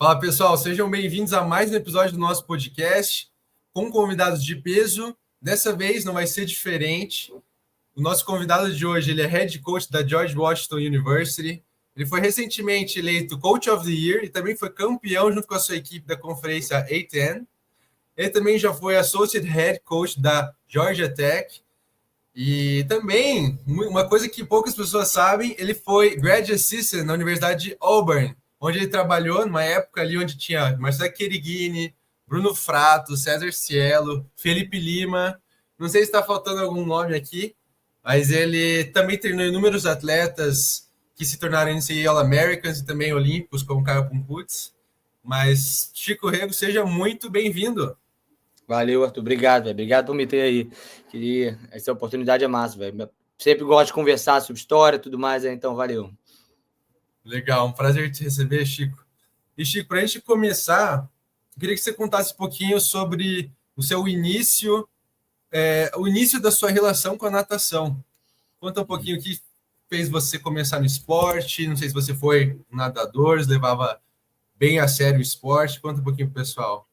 Fala pessoal, sejam bem-vindos a mais um episódio do nosso podcast com convidados de peso. Dessa vez não vai ser diferente. O nosso convidado de hoje ele é head coach da George Washington University. Ele foi recentemente eleito Coach of the Year e também foi campeão junto com a sua equipe da conferência A10. Ele também já foi Associate Head Coach da Georgia Tech. E também, uma coisa que poucas pessoas sabem, ele foi Grad Assistant na Universidade de Auburn, onde ele trabalhou numa época ali onde tinha Marcelo Querigini, Bruno Frato, César Cielo, Felipe Lima. Não sei se está faltando algum nome aqui, mas ele também treinou inúmeros atletas que se tornaram NCAA All-Americans e também olímpicos, como Caio Pumputz. Mas, Chico Rego, seja muito bem-vindo. Valeu, Arthur. Obrigado, velho. Obrigado por me ter aí. Essa oportunidade é massa, velho. Sempre gosto de conversar sobre história e tudo mais, então valeu. Legal, um prazer te receber, Chico. E, Chico, para a gente começar, eu queria que você contasse um pouquinho sobre o seu início, o início da sua relação com a natação. Conta um pouquinho o que fez você começar no esporte, não sei se você foi nadador, levava bem a sério o esporte. Conta um pouquinho pro pessoal.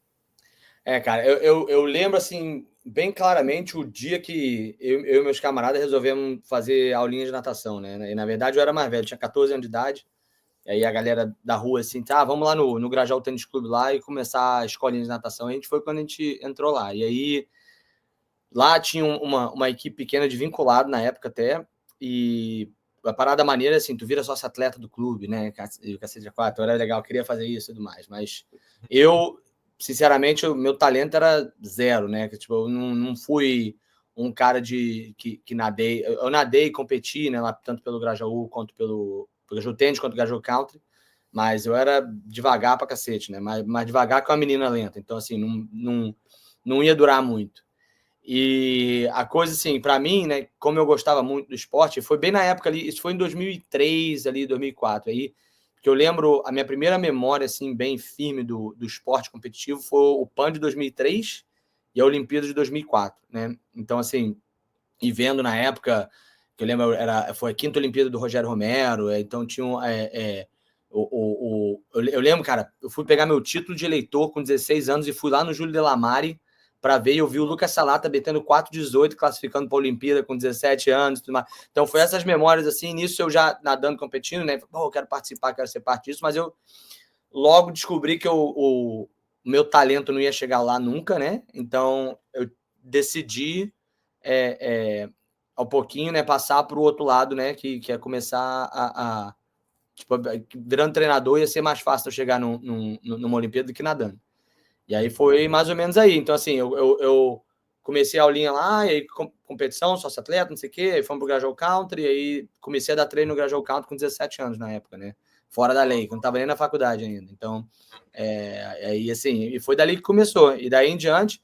Cara, eu lembro, assim, bem claramente o dia que eu e meus camaradas resolvemos fazer aulinha de natação, né? E, na verdade, eu era mais velho, tinha 14 anos de idade. E aí a galera da rua, assim, vamos lá no Grajaú Tênis Clube lá e começar a escolinha de natação. A gente foi quando a gente entrou lá. E aí, lá tinha uma equipe pequena de vinculado na época até, e a parada maneira, assim, tu vira sócio atleta do clube, né? O cacete de quatro, era legal, queria fazer isso e tudo mais. Mas eu... sinceramente, o meu talento era zero, né? Tipo, eu não fui um cara que nadei. Eu nadei e competi, né? Lá, tanto pelo Grajaú quanto pelo Grajaú Tênis, quanto pelo Grajaú Country. Mas eu era devagar pra cacete, né? Mais devagar que uma menina lenta. Então, assim, não ia durar muito. E a coisa, assim, para mim, né? Como eu gostava muito do esporte, foi bem na época ali, isso foi em 2003, ali, 2004. Aí, que eu lembro, a minha primeira memória, assim, bem firme do esporte competitivo foi o PAN de 2003 e a Olimpíada de 2004, né? Então, assim, e vendo na época, que eu lembro, foi a quinta Olimpíada do Rogério Romero, então tinha eu lembro, cara, eu fui pegar meu título de eleitor com 16 anos e fui lá no Júlio Delamare para ver, e eu vi o Lucas Salata metendo 4,18, classificando para a Olimpíada com 17 anos, tudo mais. Então, foi essas memórias, assim, nisso eu já nadando, competindo, né? Eu quero participar, quero ser parte disso, mas eu logo descobri que o meu talento não ia chegar lá nunca, né? Então, eu decidi, ao pouquinho, né, passar para o outro lado, né? Que é começar tipo, virando treinador ia ser mais fácil eu chegar numa Olimpíada do que nadando. E aí foi mais ou menos aí. Então, assim, eu comecei a aulinha lá, e aí competição, sócio atleta, não sei o quê, aí fomos pro Grajaú Country, e aí comecei a dar treino no Grajaú Country com 17 anos na época, né? Fora da lei, que eu não estava nem na faculdade ainda. Então, aí, assim, e foi dali que começou. E daí em diante,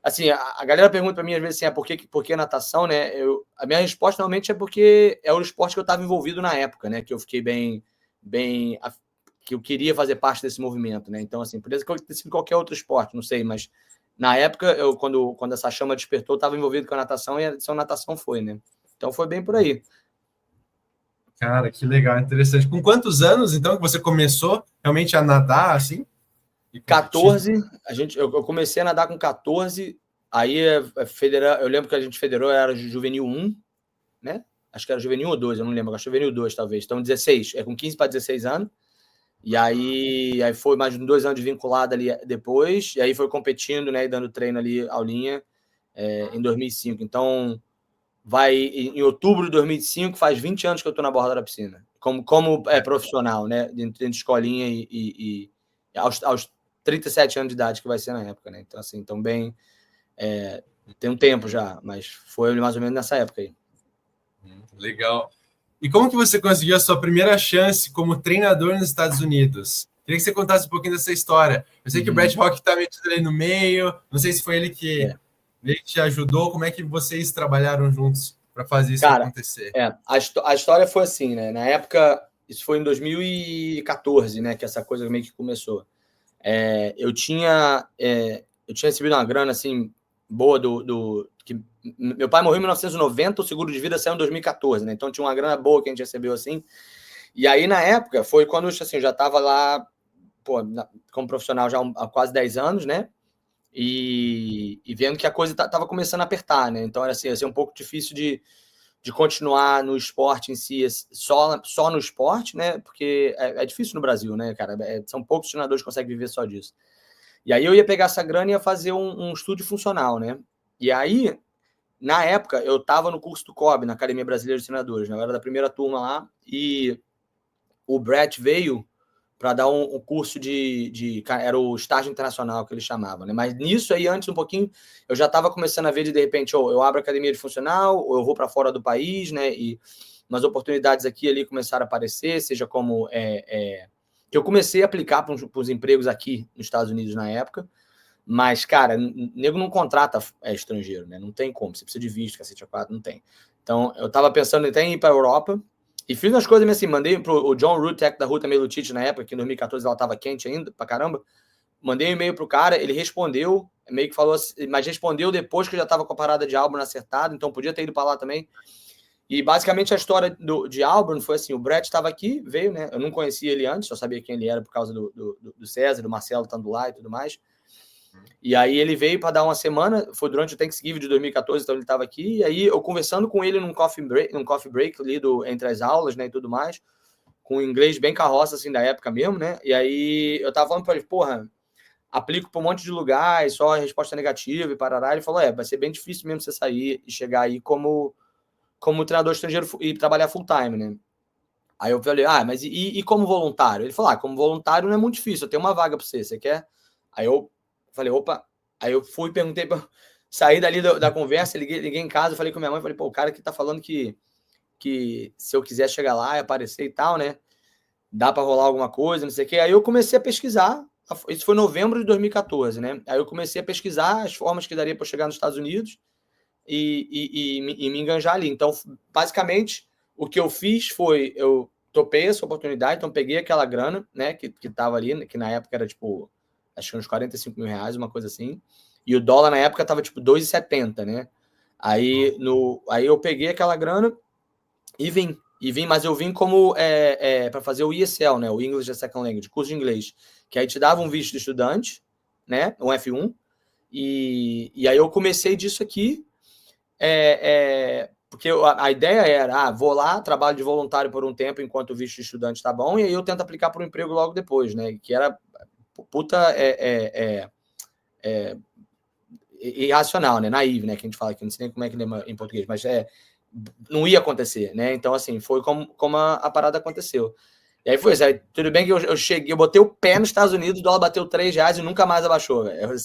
assim, a galera pergunta para mim às vezes assim, por que natação, né? A minha resposta normalmente é porque é o esporte que eu estava envolvido na época, né? Que eu fiquei bem que eu queria fazer parte desse movimento, né? Então, assim, poderia ter sido qualquer outro esporte, não sei, mas na época, quando essa chama despertou, eu estava envolvido com a natação e a natação foi, né? Então foi bem por aí. Cara, que legal, interessante. Com quantos anos, então, que você começou realmente a nadar, assim? 14, eu comecei a nadar com 14, aí eu lembro que a gente federou, era juvenil 1, né? Acho que era juvenil ou 2, eu não lembro, acho que juvenil 2, talvez. Então, 16, com 15 para 16 anos. E aí foi mais 2 anos de vinculado ali depois, e aí foi competindo, né, e dando treino ali, aulinha, em 2005. Então, em outubro de 2005, faz 20 anos que eu estou na borda da piscina, como profissional, né, dentro de escolinha e aos 37 anos de idade que vai ser na época, né? Então, assim, bem, tem um tempo já, mas foi mais ou menos nessa época aí. Legal. E como que você conseguiu a sua primeira chance como treinador nos Estados Unidos? Queria que você contasse um pouquinho dessa história. Eu sei que o Brett Rock está metido ali no meio, não sei se foi ele que te ajudou, como é que vocês trabalharam juntos para fazer isso acontecer? A história foi assim, né? Na época, isso foi em 2014, né? Que essa coisa meio que começou. Eu tinha recebido uma grana, assim, boa que meu pai morreu em 1990, o seguro de vida saiu em 2014, né? Então tinha uma grana boa que a gente recebeu, assim. E aí, na época, foi quando, assim, eu já estava lá como profissional já há quase 10 anos, né? E vendo que a coisa estava começando a apertar, né? Então era assim, ia ser um pouco difícil de continuar no esporte em si, só no esporte, né? Porque é difícil no Brasil, né, cara? São poucos treinadores que conseguem viver só disso. E aí eu ia pegar essa grana e ia fazer um estúdio funcional, né? E aí, na época, eu estava no curso do COB, na Academia Brasileira de Treinadores, né? Eu era da primeira turma lá, e o Brett veio para dar um curso era o estágio internacional que ele chamava, né? Mas nisso aí, antes um pouquinho, eu já estava começando a ver de repente, eu abro a academia de funcional, ou eu vou para fora do país, né? E umas oportunidades aqui e ali começaram a aparecer, seja como que eu comecei a aplicar para os empregos aqui nos Estados Unidos na época, mas, cara, nego não contrata estrangeiro, né? Não tem como, você precisa de visto, cacete a quatro, não tem. Então, eu estava pensando até em ir para a Europa, e fiz umas coisas assim, mandei pro John Rutek da Ruta Melutite na época, que em 2014 ela estava quente ainda, pra caramba. Mandei um e-mail pro cara, ele respondeu, meio que falou assim, mas respondeu depois que eu já estava com a parada de Auburn acertada, então podia ter ido para lá também. E basicamente a história de Auburn foi assim: o Brett estava aqui, veio, né? Eu não conhecia ele antes, só sabia quem ele era por causa do César, do Marcelo estando lá e tudo mais. E aí ele veio para dar uma semana, foi durante o Thanksgiving de 2014, então ele estava aqui, e aí eu conversando com ele num coffee break ali entre as aulas, né, e tudo mais, com inglês bem carroça, assim, da época mesmo, né, e aí eu tava falando para ele, porra, aplico para um monte de lugar e só a resposta negativa e parará, ele falou, vai ser bem difícil mesmo você sair e chegar aí como treinador estrangeiro e trabalhar full time, né. Aí eu falei, mas e como voluntário? Ele falou, como voluntário não é muito difícil, eu tenho uma vaga para você quer? Aí eu falei, opa, aí eu fui, perguntei, saí dali da conversa, liguei em casa, falei com minha mãe, falei, o cara que tá falando que se eu quiser chegar lá e aparecer e tal, né, dá para rolar alguma coisa, não sei o quê. Aí eu comecei a pesquisar, isso foi em novembro de 2014, né, aí eu comecei a pesquisar as formas que daria para chegar nos Estados Unidos e me enganjar ali. Então, basicamente, o que eu fiz foi, eu topei essa oportunidade, então peguei aquela grana, né, que tava ali, que na época era, tipo, acho que uns 45 mil reais, uma coisa assim, e o dólar na época tava, tipo, 2,70, né, aí eu peguei aquela grana e vim, mas eu vim como para fazer o ESL, né, o English as Second Language, curso de inglês, que aí te dava um visto de estudante, né, um F1, e aí eu comecei disso aqui, porque a ideia era, vou lá, trabalho de voluntário por um tempo enquanto o visto de estudante tá bom, e aí eu tento aplicar para o emprego logo depois, né? Que era puta irracional, né? Naive, né? Que a gente fala aqui, não sei nem como é que lembra em português, mas não ia acontecer, né? Então, assim, foi como a parada aconteceu. E aí foi isso. Aí, tudo bem que eu cheguei, eu botei o pé nos Estados Unidos, o dólar bateu R$3 e nunca mais abaixou, velho.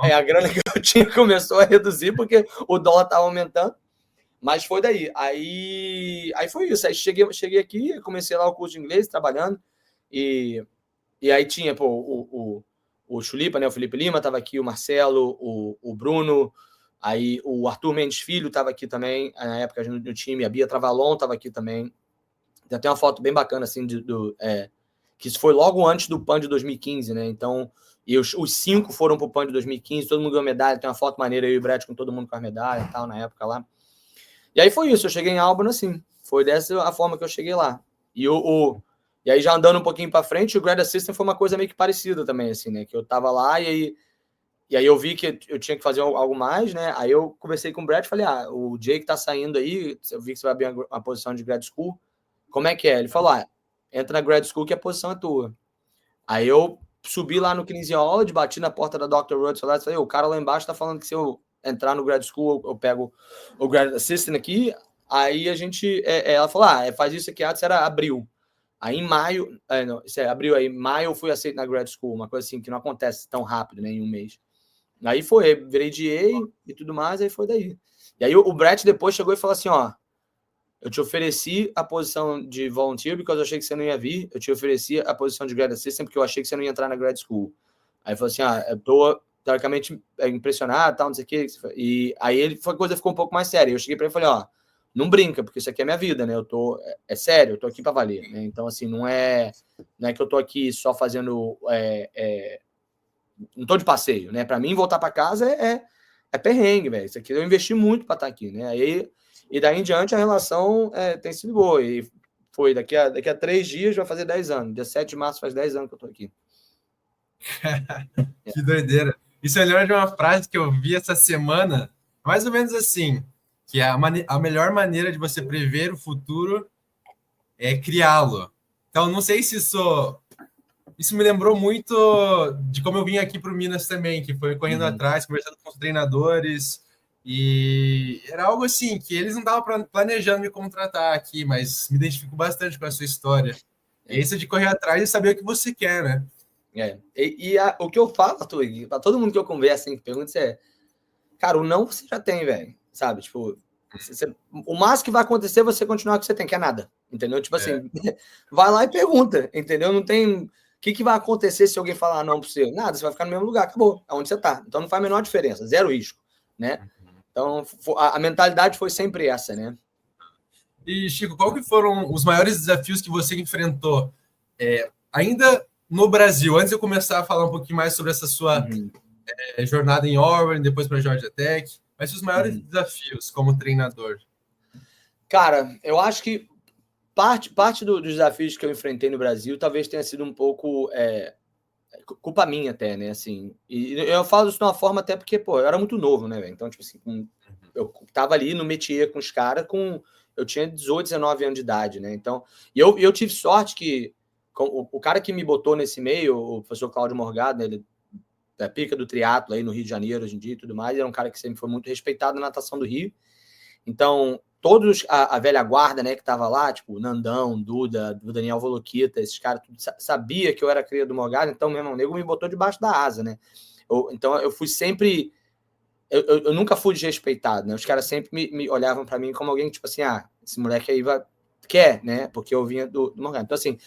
Aí a grana que eu tinha começou a reduzir porque o dólar estava aumentando. Mas foi daí. Aí foi isso. Aí cheguei aqui, comecei lá o curso de inglês, trabalhando. E aí tinha o Chulipa, né? O Felipe Lima estava aqui, o Marcelo, o Bruno, aí o Arthur Mendes Filho estava aqui também, na época no time, a Bia Travalon estava aqui também. Tem até uma foto bem bacana, assim, que isso foi logo antes do PAN de 2015, né? Então, e os 5 foram pro PAN de 2015, todo mundo ganhou medalha, tem uma foto maneira, eu e o Brett com todo mundo com as medalhas e tal, na época lá. E aí foi isso, eu cheguei em Auburn assim, foi dessa a forma que eu cheguei lá. E aí já andando um pouquinho para frente, o Grad Assistant foi uma coisa meio que parecida também, assim, né? Que eu tava lá e aí eu vi que eu tinha que fazer algo mais, né? Aí eu conversei com o Brett e falei, o Jake tá saindo aí, eu vi que você vai abrir uma posição de grad school, como é que é? Ele falou, entra na grad school que a posição é tua. Aí eu subi lá no Kinesiology, bati na porta da Dr. Rhodes e falei, o cara lá embaixo tá falando que se eu entrar no grad school, eu pego o grad assistant aqui. Aí a gente, ela falou, faz isso aqui, antes era abril. Aí em maio, não, isso é abril, aí em maio eu fui aceito na grad school, uma coisa assim que não acontece tão rápido, né, em um mês. Aí foi, virei DA e tudo mais, aí foi daí. E aí o Brett depois chegou e falou assim, eu te ofereci a posição de volunteer porque eu achei que você não ia vir, eu te ofereci a posição de grad assistant porque eu achei que você não ia entrar na grad school. Aí falou assim, eu tô teoricamente impressionado, tal, não sei o quê. E aí a coisa ficou um pouco mais séria. Eu cheguei para ele e falei, não brinca, porque isso aqui é minha vida, né? Eu tô, sério, eu tô aqui para valer, né? Então, assim, não é que eu tô aqui só fazendo, não tô de passeio, né? Para mim, voltar para casa é perrengue, velho. Isso aqui eu investi muito para estar aqui, né? Aí, e daí em diante a relação tem sido boa. E foi daqui a 3 dias vai fazer 10 anos. Dia 7 de março faz 10 anos que eu tô aqui. Que doideira. Isso é melhor de uma frase que eu vi essa semana, mais ou menos assim, que é a melhor maneira de você prever o futuro é criá-lo. Então, não sei se isso me lembrou muito de como eu vim aqui para o Minas também, que foi correndo atrás, conversando com os treinadores, e era algo assim, que eles não estavam planejando me contratar aqui, mas me identifico bastante com a sua história. E isso de correr atrás e saber o que você quer, né? O que eu falo, Arthur, para todo mundo que eu converso, assim, que pergunta, cara, o não você já tem, velho, sabe? Tipo, o máximo que vai acontecer é você continuar com o que você tem, que é nada, entendeu? Tipo assim, vai lá e pergunta, entendeu? Não tem... O que vai acontecer se alguém falar não para você? Nada, você vai ficar no mesmo lugar, acabou, aonde você está. Então não faz a menor diferença, zero risco, né? Então a mentalidade foi sempre essa, né? E, Chico, qual que foram os maiores desafios que você enfrentou ainda no Brasil? Antes de eu começar a falar um pouquinho mais sobre essa sua jornada em Auburn, depois para a Georgia Tech, mas os maiores desafios como treinador? Cara, eu acho que parte dos desafios que eu enfrentei no Brasil talvez tenha sido um pouco culpa minha até, né? Assim, e eu falo isso de uma forma até porque, pô, eu era muito novo, né, velho? Então, tipo assim, eu tava ali no métier com os caras eu tinha 18, 19 anos de idade, né? Então, e eu tive sorte que o cara que me botou nesse meio, o professor Cláudio Morgado, né, ele é pica do triatlo aí no Rio de Janeiro hoje em dia e tudo mais, era um cara que sempre foi muito respeitado na natação do Rio. Então, todos a velha guarda, né, que tava lá, tipo, Nandão, Duda, o Daniel Volokita, esses caras, tudo sabia que eu era cria do Morgado, então, meu irmão, o nego me botou debaixo da asa, né? Então, eu fui sempre... Eu nunca fui desrespeitado, né? Os caras sempre me olhavam para mim como alguém, tipo assim, esse moleque aí quer, né? Porque eu vinha do Morgado. Então, assim,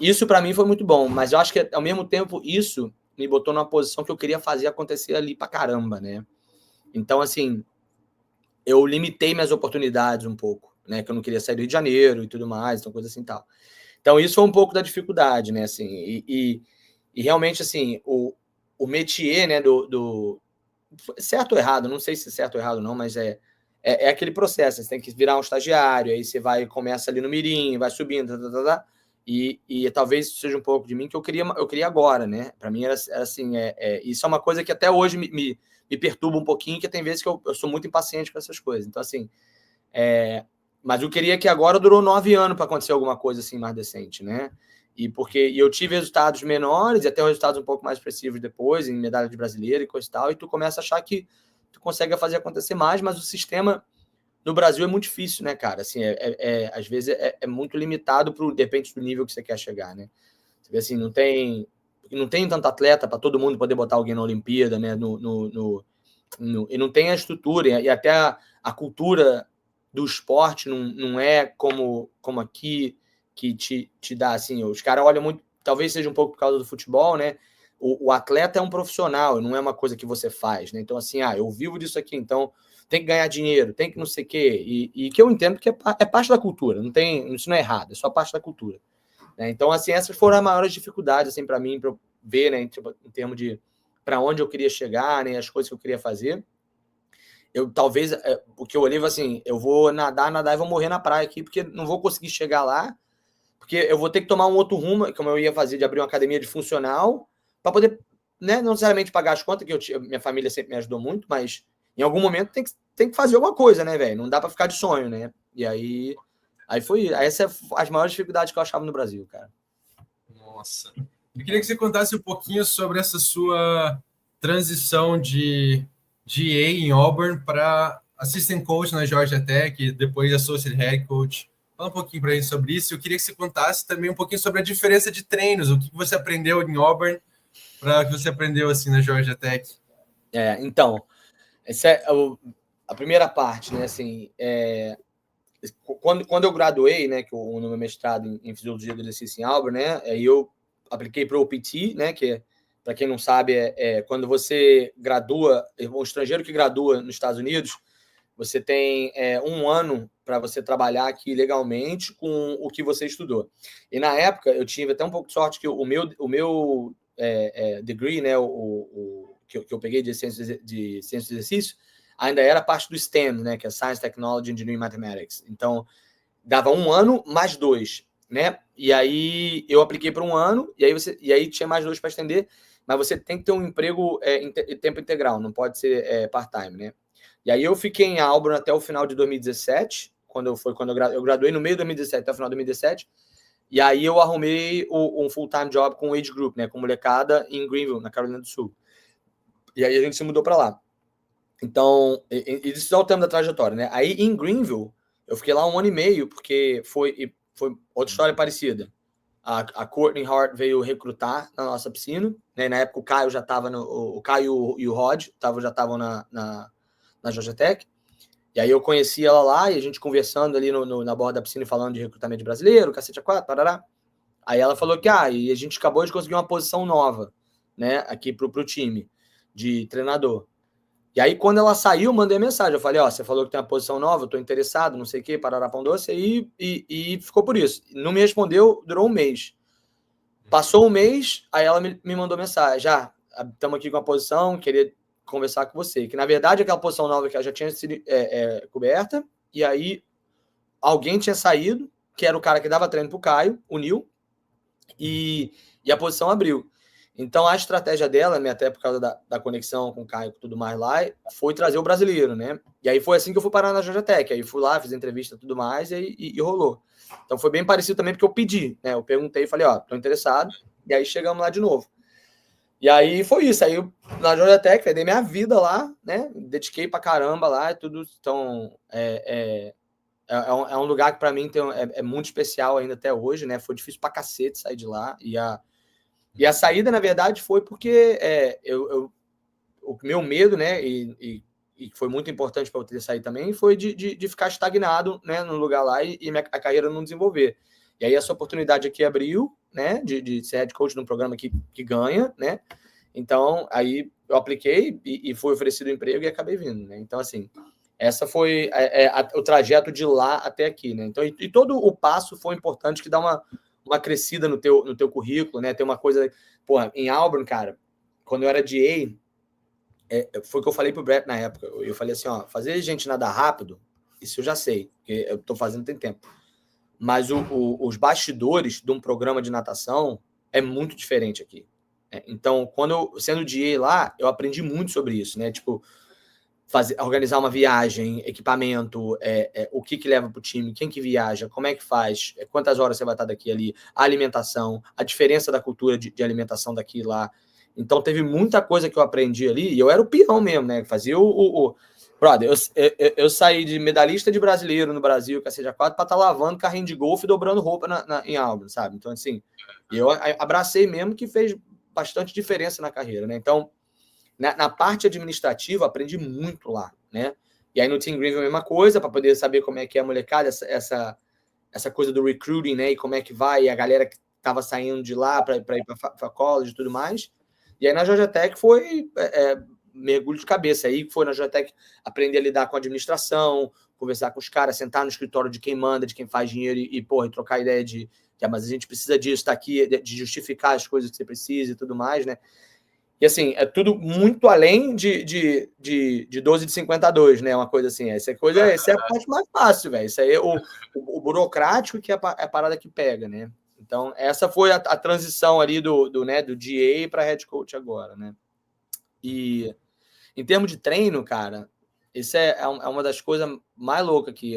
isso para mim foi muito bom, mas eu acho que, ao mesmo tempo, isso me botou numa posição que eu queria fazer acontecer ali pra caramba, né? Então, assim, eu limitei minhas oportunidades um pouco, né? Que eu não queria sair do Rio de Janeiro e tudo mais, então coisa assim e tal. Então, isso foi um pouco da dificuldade, né? Assim, e realmente, assim, o métier, né, certo ou errado, não sei se é certo ou errado não, mas é aquele processo, você tem que virar um estagiário, aí você começa ali no mirim, vai subindo, e talvez isso seja um pouco de mim que eu queria agora, né? Para mim era assim, isso é uma coisa que até hoje me perturba um pouquinho, que tem vezes que eu sou muito impaciente com essas coisas. Então, assim, mas eu queria que agora durou 9 anos para acontecer alguma coisa assim mais decente, né? E eu tive resultados menores e até resultados um pouco mais expressivos depois, em medalha de brasileiro e coisa e tal, e tu começa a achar que tu consegue fazer acontecer mais, mas o sistema no Brasil é muito difícil, né, cara? Assim, às vezes é muito limitado depende do nível que você quer chegar, né? Você vê assim, não tem tanto atleta para todo mundo poder botar alguém na Olimpíada, né? E não tem a estrutura, e até a cultura do esporte não é como aqui, que te dá, assim, os caras olham muito, talvez seja um pouco por causa do futebol, né? O atleta é um profissional, não é uma coisa que você faz, né? Então, assim, eu vivo disso aqui, então tem que ganhar dinheiro, tem que não sei o quê, e que eu entendo que é parte da cultura, isso não é errado, é só parte da cultura. Né? Então, assim, essas foram as maiores dificuldades, assim, para mim, para eu ver, né, em termos de para onde eu queria chegar, né, as coisas que eu queria fazer. Talvez, porque eu olhei assim, eu vou nadar e vou morrer na praia aqui, porque não vou conseguir chegar lá, porque eu vou ter que tomar um outro rumo, como eu ia fazer, de abrir uma academia de funcional, para poder, né, não necessariamente pagar as contas, que minha família sempre me ajudou muito, mas em algum momento tem que fazer alguma coisa, né, velho? Não dá para ficar de sonho, né? E aí essas são as maiores dificuldades que eu achava no Brasil, cara. Nossa. Eu queria que você contasse um pouquinho sobre essa sua transição de GA em Auburn para assistant coach na Georgia Tech, depois associate head coach. Fala um pouquinho para a gente sobre isso. Eu queria que você contasse também um pouquinho sobre a diferença de treinos, o que você aprendeu em Auburn para o que você aprendeu assim na Georgia Tech. Então, essa é a primeira parte, né? Assim, quando eu graduei, né, no meu mestrado em fisiologia do exercício em Auburn, né, aí eu apliquei para o OPT, né, que para quem não sabe quando você gradua, um estrangeiro que gradua nos Estados Unidos, você tem 1 ano para você trabalhar aqui legalmente com o que você estudou. E na época eu tive até um pouco de sorte que o meu degree, né, que eu peguei de ciência do exercício, ainda era parte do STEM, né, que é Science, Technology, Engineering, Mathematics. Então, dava 1 ano mais 2, né? E aí eu apliquei por 1 ano, e aí tinha mais 2 para estender, mas você tem que ter um emprego em tempo integral, não pode ser part-time, né? E aí eu fiquei em Auburn até o final de 2017, quando eu graduei no meio de 2017, até o final de 2017, e aí eu arrumei um full-time job com o Age Group, né, com molecada em Greenville, na Carolina do Sul. E aí a gente se mudou para lá. Então, isso é o tempo da trajetória, né? Aí em Greenville, eu fiquei lá 1 ano e meio, porque foi outra história parecida. A Courtney Hart veio recrutar na nossa piscina, né? Na época o Caio já estava o Caio e o Rod já estavam na Georgia Tech. E aí eu conheci ela lá e a gente conversando ali na borda da piscina e falando de recrutamento de brasileiro, cacete A4, parará. Aí ela falou que e a gente acabou de conseguir uma posição nova, né, aqui pro time de treinador. E aí quando ela saiu, eu mandei mensagem, eu falei, você falou que tem uma posição nova, eu tô interessado, não sei o quê, parará, pão doce, e ficou por isso. Não me respondeu, durou 1 mês. Passou 1 mês, aí ela me mandou mensagem, estamos aqui com a posição, queria conversar com você, que na verdade aquela posição nova que ela já tinha sido coberta, e aí alguém tinha saído, que era o cara que dava treino pro Caio, o Nil, e a posição abriu. Então a estratégia dela, né, até por causa da conexão com o Caio e tudo mais lá, foi trazer o brasileiro, né? E aí foi assim que eu fui parar na Georgia Tech, aí fui lá, fiz entrevista e tudo mais, e rolou. Então foi bem parecido também, porque eu pedi, né? Eu perguntei e falei, tô interessado, e aí chegamos lá de novo. E aí foi isso, aí eu, na Georgia Tech, dei minha vida lá, né? Me dediquei pra caramba lá e tudo. Então, é um lugar que pra mim é muito especial ainda até hoje, né? Foi difícil pra cacete sair de lá. E a saída, na verdade, foi porque o meu medo, né? E foi muito importante para eu ter saído também, foi de ficar estagnado, né, no lugar lá e a carreira não desenvolver. E aí essa oportunidade aqui abriu, né, de ser head coach num programa que ganha, né? Então, aí eu apliquei e foi oferecido o emprego e acabei vindo, né? Então, assim, essa foi o trajeto de lá até aqui, né? Então, e todo o passo foi importante, que dá uma crescida no teu currículo, né? Tem uma coisa... Porra, em Auburn, cara, quando eu era DA, foi o que eu falei pro Brett na época. Eu falei assim, fazer gente nadar rápido, isso eu já sei, porque eu tô fazendo tem tempo. Mas os bastidores de um programa de natação é muito diferente aqui. Então, sendo DA lá, eu aprendi muito sobre isso, né? Tipo, organizar uma viagem, equipamento, o que leva pro time, quem que viaja, como é que faz, quantas horas você vai estar daqui ali, a alimentação, a diferença da cultura de alimentação daqui e lá. Então, teve muita coisa que eu aprendi ali, e eu era o peão mesmo, né? Fazia Brother, eu saí de medalhista de brasileiro no Brasil, cacete A4, para estar lavando carrinho de golfe e dobrando roupa em Auburn, sabe? Então, assim, eu abracei mesmo, que fez bastante diferença na carreira, né? Então, na parte administrativa, aprendi muito lá, né? E aí no Team Greenville a mesma coisa, para poder saber como é que é a molecada, essa coisa do recruiting, né? E como é que vai, a galera que estava saindo de lá para ir para college e tudo mais. E aí na Georgia Tech foi mergulho de cabeça. Aí foi na Georgia Tech aprender a lidar com a administração, conversar com os caras, sentar no escritório de quem manda, de quem faz dinheiro e trocar ideia de mas a gente precisa disso, tá aqui, de justificar as coisas que você precisa e tudo mais, né? E assim, é tudo muito além de 12 de 52, né? Uma coisa assim. Essa é a parte mais fácil, velho. Isso aí é o burocrático, que é a parada que pega, né? Então, essa foi a transição ali do GA para head coach agora, né? E em termos de treino, cara, isso é uma das coisas mais loucas que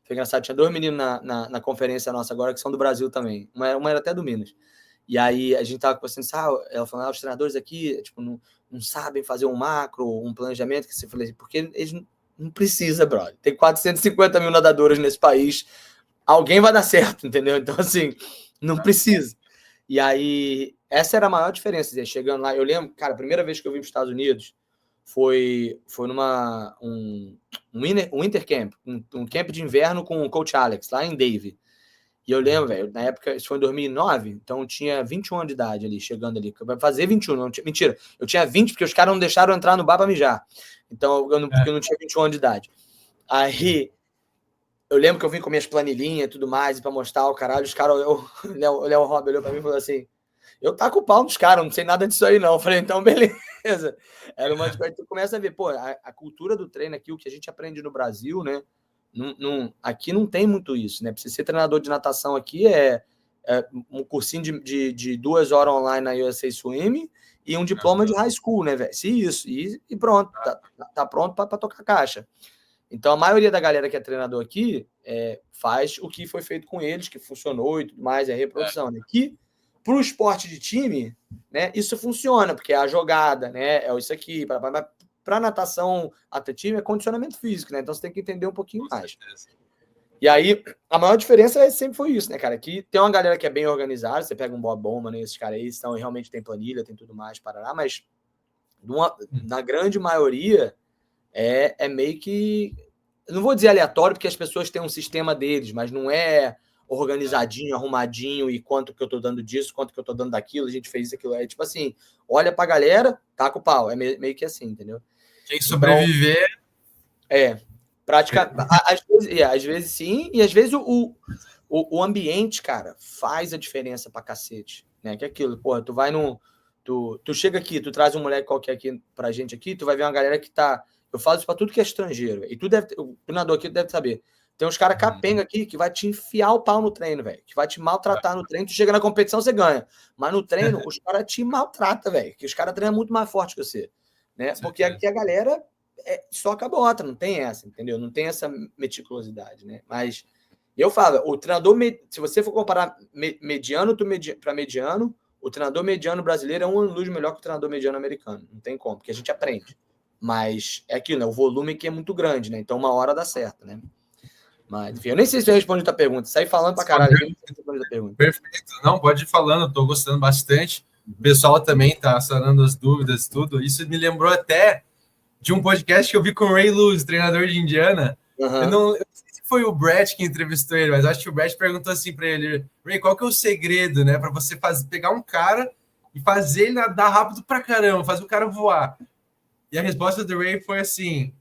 foi engraçado. Tinha 2 meninos na conferência nossa agora que são do Brasil também. Uma era até do Minas. E aí a gente tava conversando, ela falando, os treinadores aqui, tipo, não sabem fazer um macro, um planejamento, que você falou assim, porque eles não precisam, brother. Tem 450 mil nadadores nesse país, alguém vai dar certo, entendeu? Então, assim, não precisa. E aí, essa era a maior diferença, chegando lá, eu lembro, cara, a primeira vez que eu vim para os Estados Unidos foi numa um winter camp, um camp de inverno com o coach Alex, lá em Davie. E eu lembro, velho, na época, isso foi em 2009, então eu tinha 21 anos de idade ali, chegando ali. Vai fazer 21, não tinha, mentira. Eu tinha 20, porque os caras não deixaram eu entrar no bar pra mijar. Então, porque eu não tinha 21 anos de idade. Aí, eu lembro que eu vim com minhas planilhinhas e tudo mais, e pra mostrar o caralho, os caras, o Léo Rob olhou pra mim e falou assim, eu taco o pau nos caras, não sei nada disso aí não. Eu falei, então, beleza. Era uma coisa que tu começa a ver, pô, a cultura do treino aqui, o que a gente aprende no Brasil, né? Aqui não tem muito isso, né? Pra você ser treinador de natação aqui um cursinho de 2 horas online na USA Swim e um diploma de high school, né, velho? E pronto, tá pronto para tocar caixa. Então, a maioria da galera que é treinador aqui faz o que foi feito com eles, que funcionou e tudo mais, é reprodução, né? Que, para o esporte de time, né, isso funciona, porque é a jogada, né? É isso aqui. Para natação, atletismo, é condicionamento físico, né? Então, você tem que entender um pouquinho mais. E aí, a maior diferença sempre foi isso, né, cara? Que tem uma galera que é bem organizada, você pega um Bob Bowman, né, esses caras aí, então, realmente tem planilha, tem tudo mais, parará, mas na grande maioria é meio que, eu não vou dizer aleatório, porque as pessoas têm um sistema deles, mas não é organizadinho, arrumadinho, e quanto que eu tô dando disso, quanto que eu tô dando daquilo, a gente fez isso, aquilo. É tipo assim, olha pra galera, taca o pau. É meio que assim, entendeu? Quem sobreviver... Prática, às vezes sim, e às vezes o ambiente, cara, faz a diferença pra cacete, né? Que é aquilo, porra, tu vai tu chega aqui, tu traz um moleque qualquer aqui pra gente aqui, tu vai ver uma galera que tá... Eu falo isso pra tudo que é estrangeiro, e o treinador aqui deve saber. Tem uns caras capenga aqui que vai te enfiar o pau no treino, velho, que vai te maltratar no treino, tu chega na competição, você ganha. Mas no treino, os caras te maltratam, velho, que os caras treinam muito mais forte que você, né? Porque aqui a galera... só a bota, não tem essa, entendeu? Não tem essa meticulosidade, né? Mas eu falo, o treinador, se você for comparar mediano para mediano, o treinador mediano brasileiro é um ano luz melhor que o treinador mediano americano. Não tem como, porque a gente aprende. Mas é aquilo, né? O volume aqui é muito grande, né? Então uma hora dá certo, né? Mas, enfim, eu nem sei se eu respondi a tua pergunta. Saí falando pra caralho. Perfeito. Não, pode ir falando, tô gostando bastante. O pessoal também tá sanando as dúvidas, tudo. Isso me lembrou até de um podcast que eu vi com o Ray Lewis, treinador de Indiana. Eu não sei se foi o Brett que entrevistou ele, mas acho que o Brett perguntou assim para ele: Ray, qual que é o segredo, né, para você pegar um cara e fazer ele nadar rápido pra caramba, fazer o cara voar? E a resposta do Ray foi assim: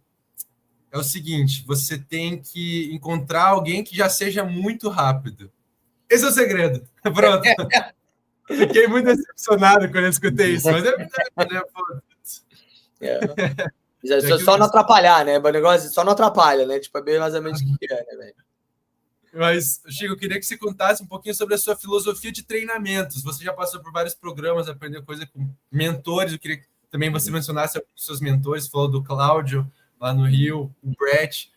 é o seguinte, você tem que encontrar alguém que já seja muito rápido. Esse é o segredo. Pronto. Fiquei muito decepcionado quando eu escutei isso, mas é verdade, né? Só não atrapalhar, né? O negócio só não atrapalha, né? Tipo, é bem mais ou menos o que é, né, velho? Mas, Chico, eu queria que você contasse um pouquinho sobre a sua filosofia de treinamentos. Você já passou por vários programas, aprendeu coisa com mentores. Eu queria que também você mencionasse os seus mentores. Você falou do Cláudio, lá no Rio, o Brett.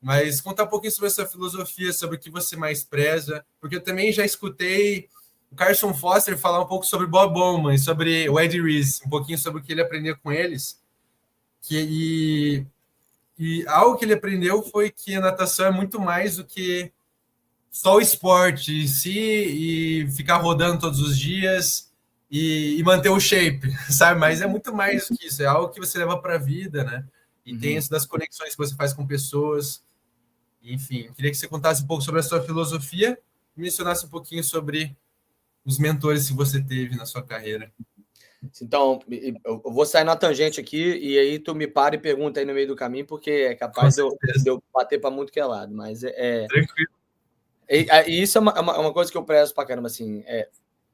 Mas contar um pouquinho sobre a sua filosofia, sobre o que você mais preza. Porque eu também já escutei o Carson Foster falar um pouco sobre Bob Bowman, sobre o Eddie Reese, um pouquinho sobre o que ele aprendeu com eles. E algo que ele aprendeu foi que a natação é muito mais do que só o esporte em si e ficar rodando todos os dias e manter o shape, sabe? Mas é muito mais do que isso, é algo que você leva para a vida, né? E tem isso das conexões que você faz com pessoas. Enfim, queria que você contasse um pouco sobre a sua filosofia e mencionasse um pouquinho sobre os mentores que você teve na sua carreira. Então, eu vou sair na tangente aqui e aí tu me para e pergunta aí no meio do caminho, porque é capaz de eu bater para muito que é lado, mas Tranquilo. E isso é uma coisa que eu prezo pra caramba, assim,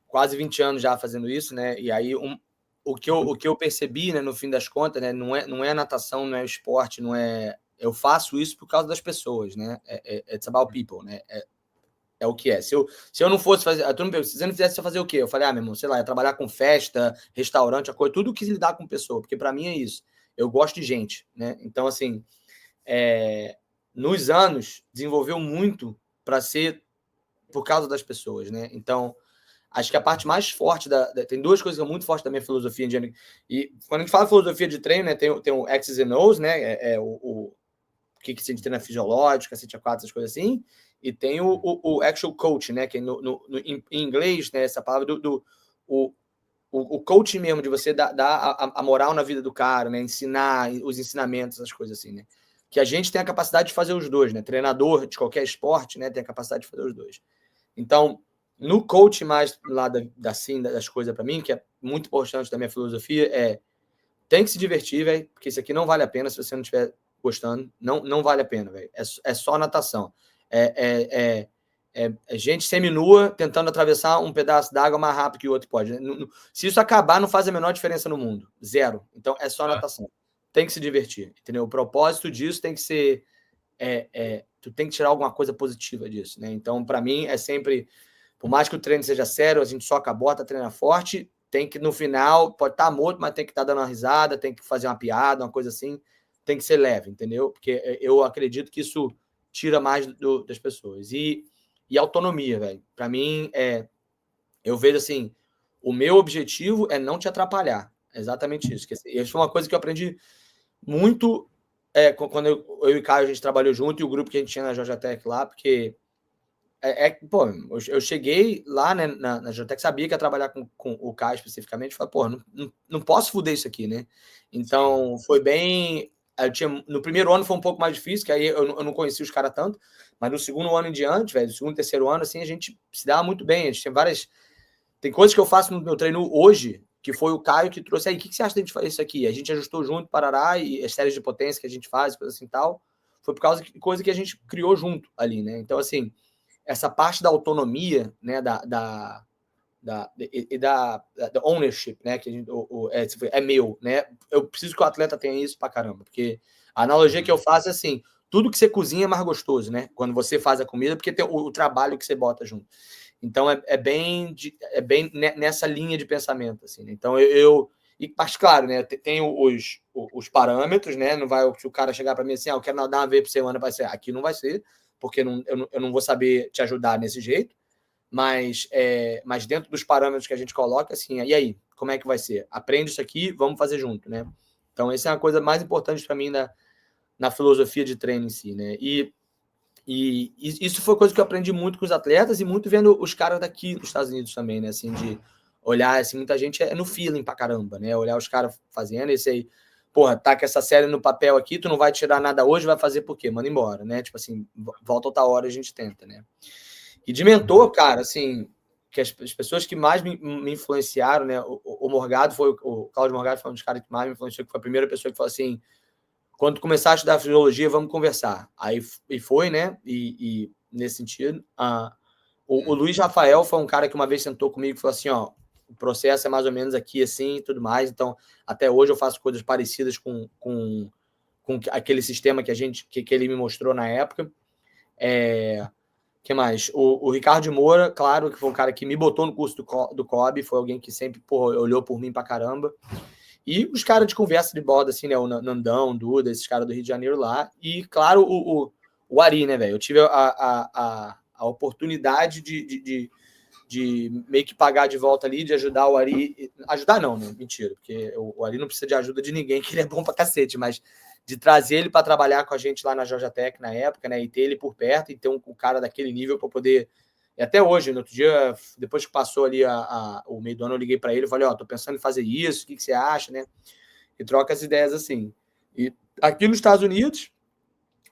quase 20 anos já fazendo isso, né? E aí o que eu percebi, né, no fim das contas, né, não é natação, não é esporte, não é... Eu faço isso por causa das pessoas, né? It's about people, né? É o que é. Se eu não fosse fazer... Tu me pergunta, se você não fizesse, você fazer o quê? Eu falei, meu irmão, sei lá, é trabalhar com festa, restaurante, a coisa, tudo que lidar com pessoa, porque para mim é isso. Eu gosto de gente, né? Então, assim, nos anos, desenvolveu muito para ser por causa das pessoas, né? Então, acho que a parte mais forte tem duas coisas que são muito fortes da minha filosofia indiana. E quando a gente fala filosofia de treino, né, tem o X's and O's, né? O que se treina fisiológico, cacete a quatro, essas coisas assim. E tem o actual coach, né? Que em inglês, né? Essa palavra o coaching mesmo, de você dar a moral na vida do cara, né? Ensinar os ensinamentos, essas coisas assim, né? Que a gente tem a capacidade de fazer os dois, né? Treinador de qualquer esporte, né? Tem a capacidade de fazer os dois. Então, no coaching mais lá das coisas para mim, que é muito importante da minha filosofia, tem que se divertir, velho, porque isso aqui não vale a pena se você não estiver gostando. Não vale a pena, velho. É só natação. É gente seminua tentando atravessar um pedaço d'água mais rápido que o outro pode. Se isso acabar, não faz a menor diferença no mundo. Zero. Então, é só natação. Tem que se divertir, entendeu? O propósito disso tem que ser... tu tem que tirar alguma coisa positiva disso, né? Então, para mim, é sempre... Por mais que o treino seja sério, a gente soca a bota, treina forte, tem que, no final, pode estar morto, mas tem que estar dando uma risada, tem que fazer uma piada, uma coisa assim, tem que ser leve, entendeu? Porque eu acredito que isso tira mais das pessoas. E autonomia, velho. Para mim, eu vejo assim, o meu objetivo é não te atrapalhar. É exatamente isso. Isso foi uma coisa que eu aprendi muito quando eu e o Caio, a gente trabalhou junto, e o grupo que a gente tinha na Georgia Tech lá, porque pô, eu cheguei lá, né, na Georgia Tech, sabia que ia trabalhar com o Caio especificamente, falei, pô, não posso fuder isso aqui, né? Então, foi bem... no primeiro ano foi um pouco mais difícil, que aí eu não conhecia os caras tanto, mas no segundo ano em diante, velho, no segundo, terceiro ano, assim, a gente se dava muito bem, a gente tem várias... Tem coisas que eu faço no meu treino hoje, que foi o Caio que trouxe aí, o que você acha de a gente fazer isso aqui? A gente ajustou junto, parará, e as séries de potência que a gente faz, coisa assim e tal, foi por causa de coisa que a gente criou junto ali, né? Então, assim, essa parte da autonomia, né, da ownership, né, que a gente, é meu, né? Eu preciso que o atleta tenha isso pra caramba, porque a analogia que eu faço é assim, tudo que você cozinha é mais gostoso, né? Quando você faz a comida, porque tem o trabalho que você bota junto. Então, é bem nessa linha de pensamento, assim, né? Então, mas, claro, né, tem os parâmetros, né? Não vai se o cara chegar para mim assim, eu quero nadar uma vez por semana, vai ser, aqui não vai ser, porque eu não vou saber te ajudar nesse jeito, mas dentro dos parâmetros que a gente coloca, assim, e aí, como é que vai ser? Aprende isso aqui, vamos fazer junto, né? Então, essa é a coisa mais importante para mim na filosofia de treino em si, né? E isso foi coisa que eu aprendi muito com os atletas e muito vendo os caras daqui dos Estados Unidos também, né? Assim, de olhar, assim, muita gente no feeling pra caramba, né? Olhar os caras fazendo esse aí, porra, tá com essa série no papel aqui, tu não vai tirar nada hoje, vai fazer por quê? Manda embora, né? Tipo assim, volta outra hora a gente tenta, né? E de mentor, cara, assim, que as pessoas que mais me influenciaram, né? O Morgado o Cláudio Morgado foi um dos caras que mais me influenciou, que foi a primeira pessoa que falou assim, quando começar a estudar fisiologia, vamos conversar. Aí foi, né? E nesse sentido, o Luiz Rafael foi um cara que uma vez sentou comigo e falou assim, ó, o processo é mais ou menos aqui, assim, e tudo mais. Então, até hoje eu faço coisas parecidas com aquele sistema que ele me mostrou na época. Que mais? O Ricardo de Moura, claro, que foi um cara que me botou no curso do COB, foi alguém que sempre, porra, olhou por mim pra caramba. E os caras de conversa de borda, assim, né? O Nandão, o Duda, esses caras do Rio de Janeiro lá. E, claro, o Ari, né, velho? Eu tive a oportunidade de meio que pagar de volta ali, de ajudar o Ari. Ajudar não, né? Mentira, porque o Ari não precisa de ajuda de ninguém, que ele é bom pra cacete, mas de trazer ele para trabalhar com a gente lá na Georgia Tech na época, né? E ter ele por perto e ter um cara daquele nível para poder. E até hoje, no outro dia, depois que passou ali o meio do ano, eu liguei para ele e falei, tô pensando em fazer isso, o que você acha, né? E troca as ideias assim. E aqui nos Estados Unidos,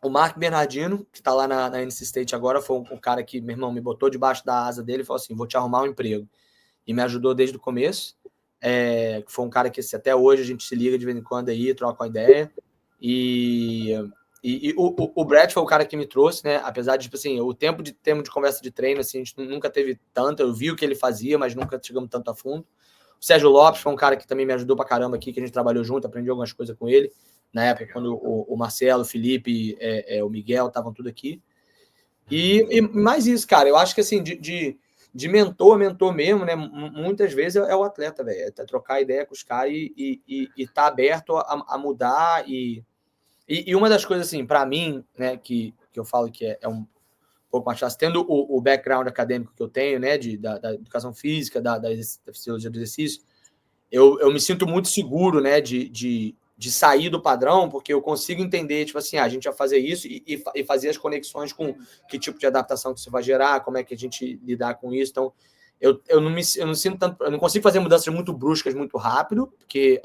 o Mark Bernardino, que tá lá na NC State agora, foi um cara que, meu irmão, me botou debaixo da asa dele e falou assim, vou te arrumar um emprego. E me ajudou desde o começo. Foi um cara que até hoje a gente se liga de vez em quando aí, troca uma ideia. E o Brett foi o cara que me trouxe, né? Apesar de, tipo assim, o tempo de conversa de treino, assim, a gente nunca teve tanto. Eu vi o que ele fazia, mas nunca chegamos tanto a fundo. O Sérgio Lopes foi um cara que também me ajudou pra caramba aqui, que a gente trabalhou junto, aprendi algumas coisas com ele. Na época, quando o Marcelo, o Felipe, o Miguel estavam tudo aqui. E mais isso, cara. Eu acho que, assim, de mentor mesmo, né? Muitas vezes é o atleta, velho. É trocar ideia com os caras e tá aberto a mudar. E uma das coisas, assim, para mim, né, que eu falo que é um pouco mais fácil, tendo o background acadêmico que eu tenho, né, da educação física, da fisiologia do exercício, eu me sinto muito seguro, né, de sair do padrão, porque eu consigo entender, tipo assim, a gente vai fazer isso e fazer as conexões com que tipo de adaptação que isso vai gerar, como é que a gente lidar com isso. Então, eu não sinto tanto, eu não consigo fazer mudanças muito bruscas, muito rápido, porque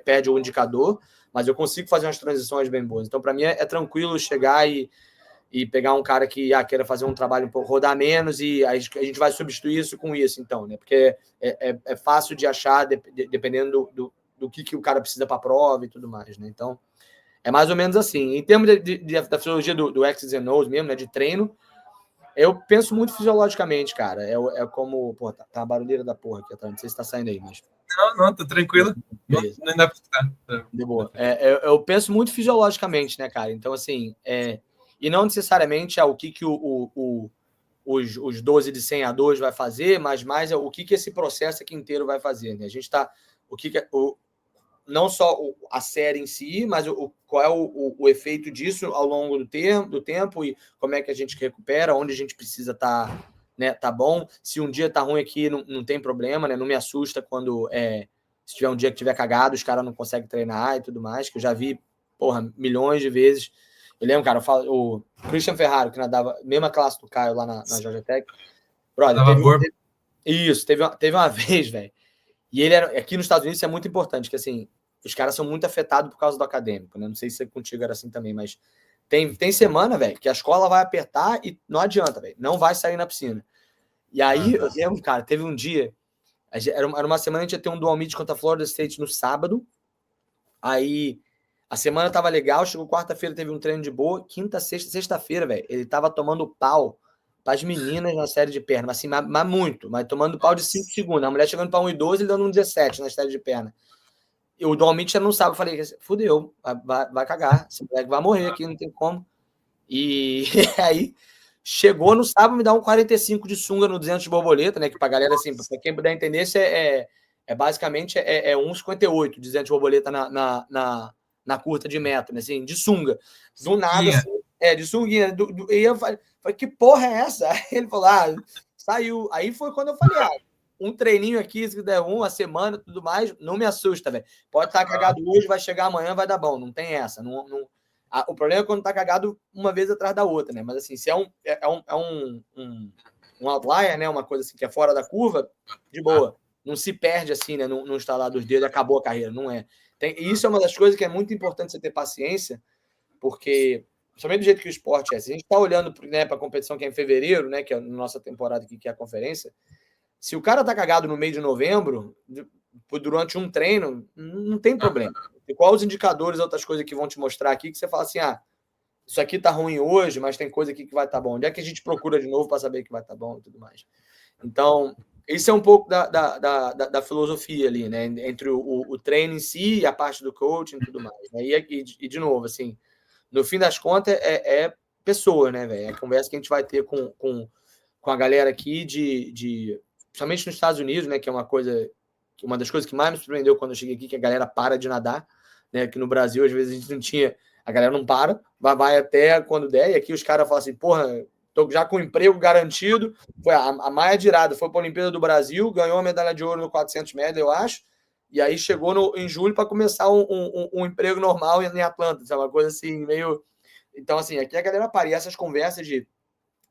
perde o indicador, mas eu consigo fazer umas transições bem boas. Então, para mim, é tranquilo chegar e pegar um cara que queira fazer um trabalho um pouco, rodar menos, e a gente vai substituir isso com isso, então, né? Porque é fácil de achar, dependendo do que o cara precisa para a prova e tudo mais, né? Então, é mais ou menos assim. Em termos da fisiologia do X's and O's mesmo, né? De treino, eu penso muito fisiologicamente, cara. É como... Pô, tá uma barulheira da porra aqui atrás. Não sei se tá saindo aí, mas... Não, tá tranquilo. Não dá pra escutar. De boa. Eu penso muito fisiologicamente, né, cara? Então, assim, e não necessariamente o que os 12 de 100 a 2 vai fazer, mas mais o que esse processo aqui inteiro vai fazer, né? A gente está... não só a série em si, mas qual é o efeito disso ao longo do tempo e como é que a gente recupera, onde a gente precisa estar, né, tá bom. Se um dia tá ruim aqui, não tem problema, né? Não me assusta quando se tiver um dia que tiver cagado, os caras não conseguem treinar e tudo mais, que eu já vi, milhões de vezes. Eu lembro, cara, o Christian Ferraro, que nadava, mesma classe do Caio lá na Georgia Tech. Brother, teve uma vez, velho. E ele era, aqui nos Estados Unidos isso é muito importante, que assim, os caras são muito afetados por causa do acadêmico, né? Não sei se contigo era assim também, mas tem semana, velho, que a escola vai apertar e não adianta, velho. Não vai sair na piscina. E aí, eu lembro, cara, teve um dia, era uma semana, a gente ia ter um dual meet contra a Florida State no sábado. Aí, a semana tava legal, chegou quarta-feira, teve um treino de boa. Quinta, sexta-feira, velho, ele tava tomando pau para as meninas na série de perna, assim, mas muito, mas tomando pau de 5 segundos. A mulher chegando para 1,12, ele dando um 17 na série de perna. E o Dual Meet já não sabe, eu falei, fudeu, vai cagar, esse moleque vai morrer aqui, não tem como. E aí, chegou no sábado, me dá um 45 de sunga no 200 de borboleta, né, que pra galera, assim, pra quem puder entender, isso basicamente 1,58 de 200 de borboleta na curta de metro, né, assim, de sunga. Do nada, assim, de sunguinha. E eu falei, que porra é essa? Aí ele falou, saiu. Aí foi quando eu falei, um treininho aqui, se der uma semana, tudo mais, não me assusta, velho. Pode estar cagado hoje, vai chegar amanhã, vai dar bom. Não tem essa. O problema é quando tá cagado uma vez atrás da outra, né? Mas assim, se um outlier, né? Uma coisa assim que é fora da curva, de boa. Não se perde assim, né? Não estalar dos dedos e acabou a carreira. Não é. Isso é uma das coisas que é muito importante você ter paciência, porque, principalmente do jeito que o esporte é. Se a gente está olhando, né, para a competição que é em fevereiro, né? Que é a nossa temporada aqui, que é a conferência. Se o cara tá cagado no meio de novembro, durante um treino, não tem problema. E quais os indicadores, outras coisas que vão te mostrar aqui, que você fala assim, isso aqui tá ruim hoje, mas tem coisa aqui que vai estar bom. Onde é que a gente procura de novo para saber que vai estar bom e tudo mais? Então, isso é um pouco da filosofia ali, né? Entre o treino em si e a parte do coaching e tudo mais. Né? E de novo, assim, no fim das contas, é pessoa, né, velho? É a conversa que a gente vai ter com a galera aqui principalmente nos Estados Unidos, né, que é uma das coisas que mais me surpreendeu quando eu cheguei aqui, que a galera para de nadar, né, aqui no Brasil, às vezes a gente não tinha, a galera não para, vai até quando der, e aqui os caras falam assim, porra, tô já com emprego garantido, foi a Maia Dirada, foi para a Olimpíada do Brasil, ganhou a medalha de ouro no 400 metros, eu acho, e aí chegou em julho para começar um emprego normal em Atlanta, sabe, uma coisa assim, meio... Então, assim, aqui a galera para, e essas conversas de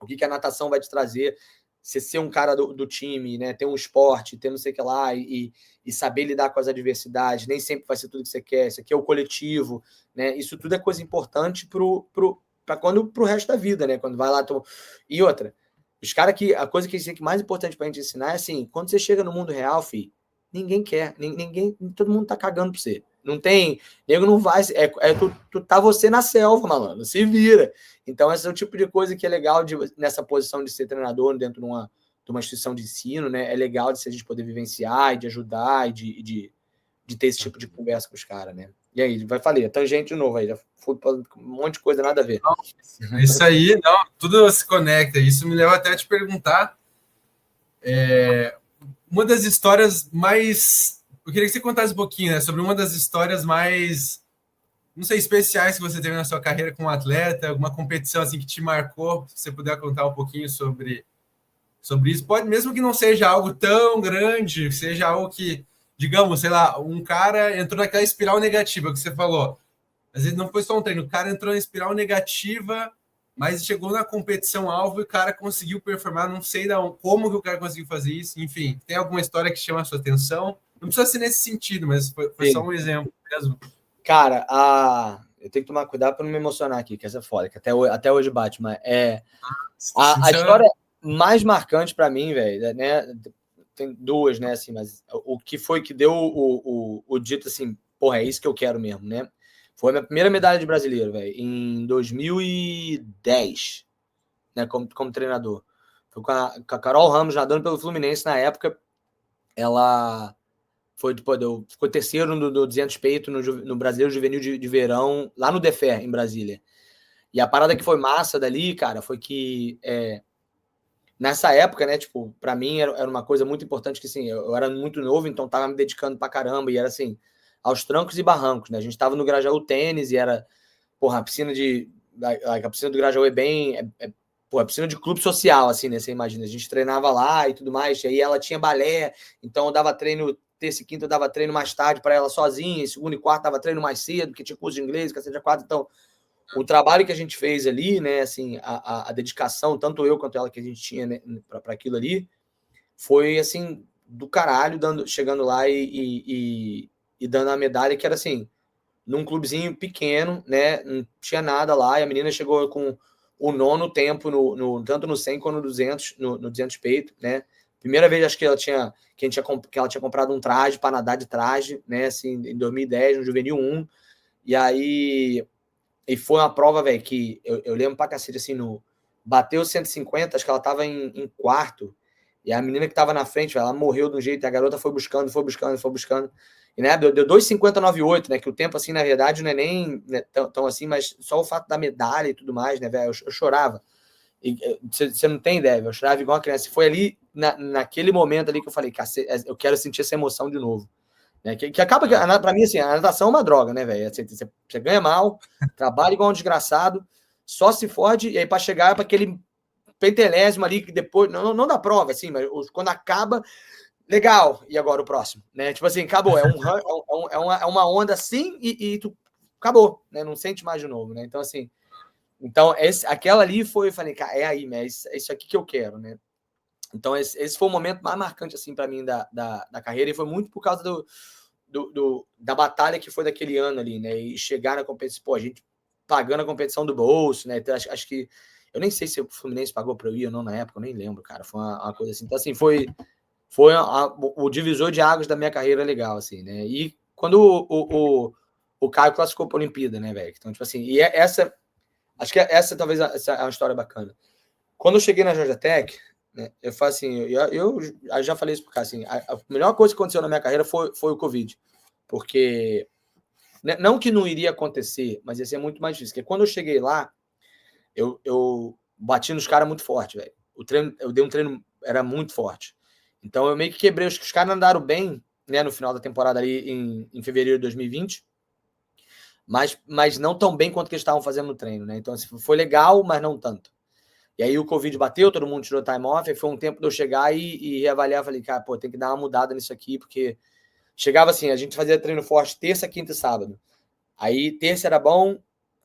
o que a natação vai te trazer, você ser um cara do time, né? Ter um esporte, ter não sei o que lá, e saber lidar com as adversidades, nem sempre vai ser tudo que você quer, isso aqui é o coletivo, né? Isso tudo é coisa importante para pro resto da vida, né? Quando vai lá... E outra, os caras que... A coisa que é mais importante pra gente ensinar é assim, quando você chega no mundo real, filho, ninguém quer, todo mundo tá cagando pra você. Não tem... Nego não vai... Tu tá você na selva, malandro, se vira. Então, esse é o tipo de coisa que é legal nessa posição de ser treinador dentro de uma instituição de ensino, né? É legal de a gente poder vivenciar e de ajudar e de ter esse tipo de conversa com os caras, né? E aí, falei, tangente de novo aí, já fui para um monte de coisa, nada a ver. Não, isso aí, não, tudo se conecta. Isso me leva até a te perguntar uma das histórias mais... Eu queria que você contasse um pouquinho, né, sobre uma das histórias mais... não sei, especiais que você teve na sua carreira como atleta, alguma competição assim que te marcou, se você puder contar um pouquinho sobre isso. Pode, mesmo que não seja algo tão grande, seja algo que, digamos, sei lá, um cara entrou naquela espiral negativa que você falou. Às vezes não foi só um treino, o cara entrou na espiral negativa, mas chegou na competição alvo e o cara conseguiu performar, não sei como que o cara conseguiu fazer isso, enfim. Tem alguma história que chama a sua atenção? Não precisa ser nesse sentido, mas foi só um exemplo mesmo. Cara, eu tenho que tomar cuidado para não me emocionar aqui, que essa é foda, que até hoje bate, mas a história mais marcante para mim, velho, né? Tem duas, né? Assim, mas o que foi que deu o dito assim, porra, é isso que eu quero mesmo, né? Foi a minha primeira medalha de brasileiro, velho, em 2010, né? Como treinador. Foi com a Carol Ramos nadando pelo Fluminense na época. Ela ficou terceiro no 200 peito no Brasileiro Juvenil de Verão, lá no Defer, em Brasília. E a parada que foi massa dali, cara, foi que nessa época, né, tipo, pra mim era uma coisa muito importante que, assim, eu era muito novo, então tava me dedicando pra caramba, e era, assim, aos trancos e barrancos, né, a gente tava no Grajaú Tênis, e era, porra, a piscina do Grajaú é bem, a piscina de clube social, assim, né, você imagina, a gente treinava lá e tudo mais, e aí ela tinha balé, então eu dava treino, terça e quinta eu dava treino mais tarde pra ela sozinha, e segunda e quarta dava treino mais cedo, porque tinha curso de inglês, cacete a quatro, então o trabalho que a gente fez ali, né, assim, a dedicação, tanto eu quanto ela que a gente tinha, né, para aquilo ali, foi, assim, do caralho, chegando lá e dando a medalha, que era, assim, num clubezinho pequeno, né, não tinha nada lá, e a menina chegou com o 9º tempo, tanto no 100 quanto no 200, no 200 peito, né, primeira vez, acho que ela tinha comprado um traje para nadar de traje, né, assim, em 2010, no Juvenil 1, e aí... E foi uma prova, velho, que eu lembro pra cacete, assim, bateu 150, acho que ela tava em quarto, e a menina que tava na frente, véio, ela morreu de um jeito, e a garota foi buscando, e né, deu 2:50,98, né, que o tempo, assim, na verdade, não é nem né, tão assim, mas só o fato da medalha e tudo mais, né, velho, eu chorava. Você não tem ideia, eu chorava igual uma criança. Foi ali, naquele momento ali que eu falei, cacete, eu quero sentir essa emoção de novo. Né? Que acaba que, pra mim, assim, a natação é uma droga, né, velho? Você ganha mal, trabalha igual um desgraçado, só se fode, e aí pra chegar para aquele pentelésimo ali, que depois, não da prova, assim, mas quando acaba, legal, e agora o próximo, né? Tipo assim, acabou, é uma onda assim e tu acabou, né? Não sente mais de novo, né? Então, assim, aquela ali foi, eu falei, cara, é aí, né? É isso aqui que eu quero, né? Então, esse foi o momento mais marcante, assim, para mim da carreira, e foi muito por causa da batalha que foi daquele ano ali, né? E chegar na competição, pô, a gente pagando a competição do bolso, né? Então, acho que. Eu nem sei se o Fluminense pagou para eu ir ou não na época, eu nem lembro, cara. Foi uma coisa assim. Então, assim, foi o divisor de águas da minha carreira legal, assim, né? E quando o Caio classificou para a Olimpíada, né, velho? Então, tipo assim, essa. Acho que essa talvez essa é uma história bacana. Quando eu cheguei na Georgia Tech, né, eu falo assim, eu já falei isso pro cara, assim, a melhor coisa que aconteceu na minha carreira foi o Covid, porque não que não iria acontecer, mas ia ser muito mais difícil, porque quando eu cheguei lá, eu bati nos caras muito forte, velho. O treino, eu dei um treino, era muito forte. Então eu meio que quebrei, os caras andaram bem, né, no final da temporada ali em fevereiro de 2020, mas não tão bem quanto que eles estavam fazendo no treino, né? Então assim, foi legal, mas não tanto. E aí o Covid bateu, todo mundo tirou time off, aí foi um tempo de eu chegar e reavaliar, falei, cara, pô, tem que dar uma mudada nisso aqui, porque chegava assim, a gente fazia treino forte terça, quinta e sábado. Aí terça era bom,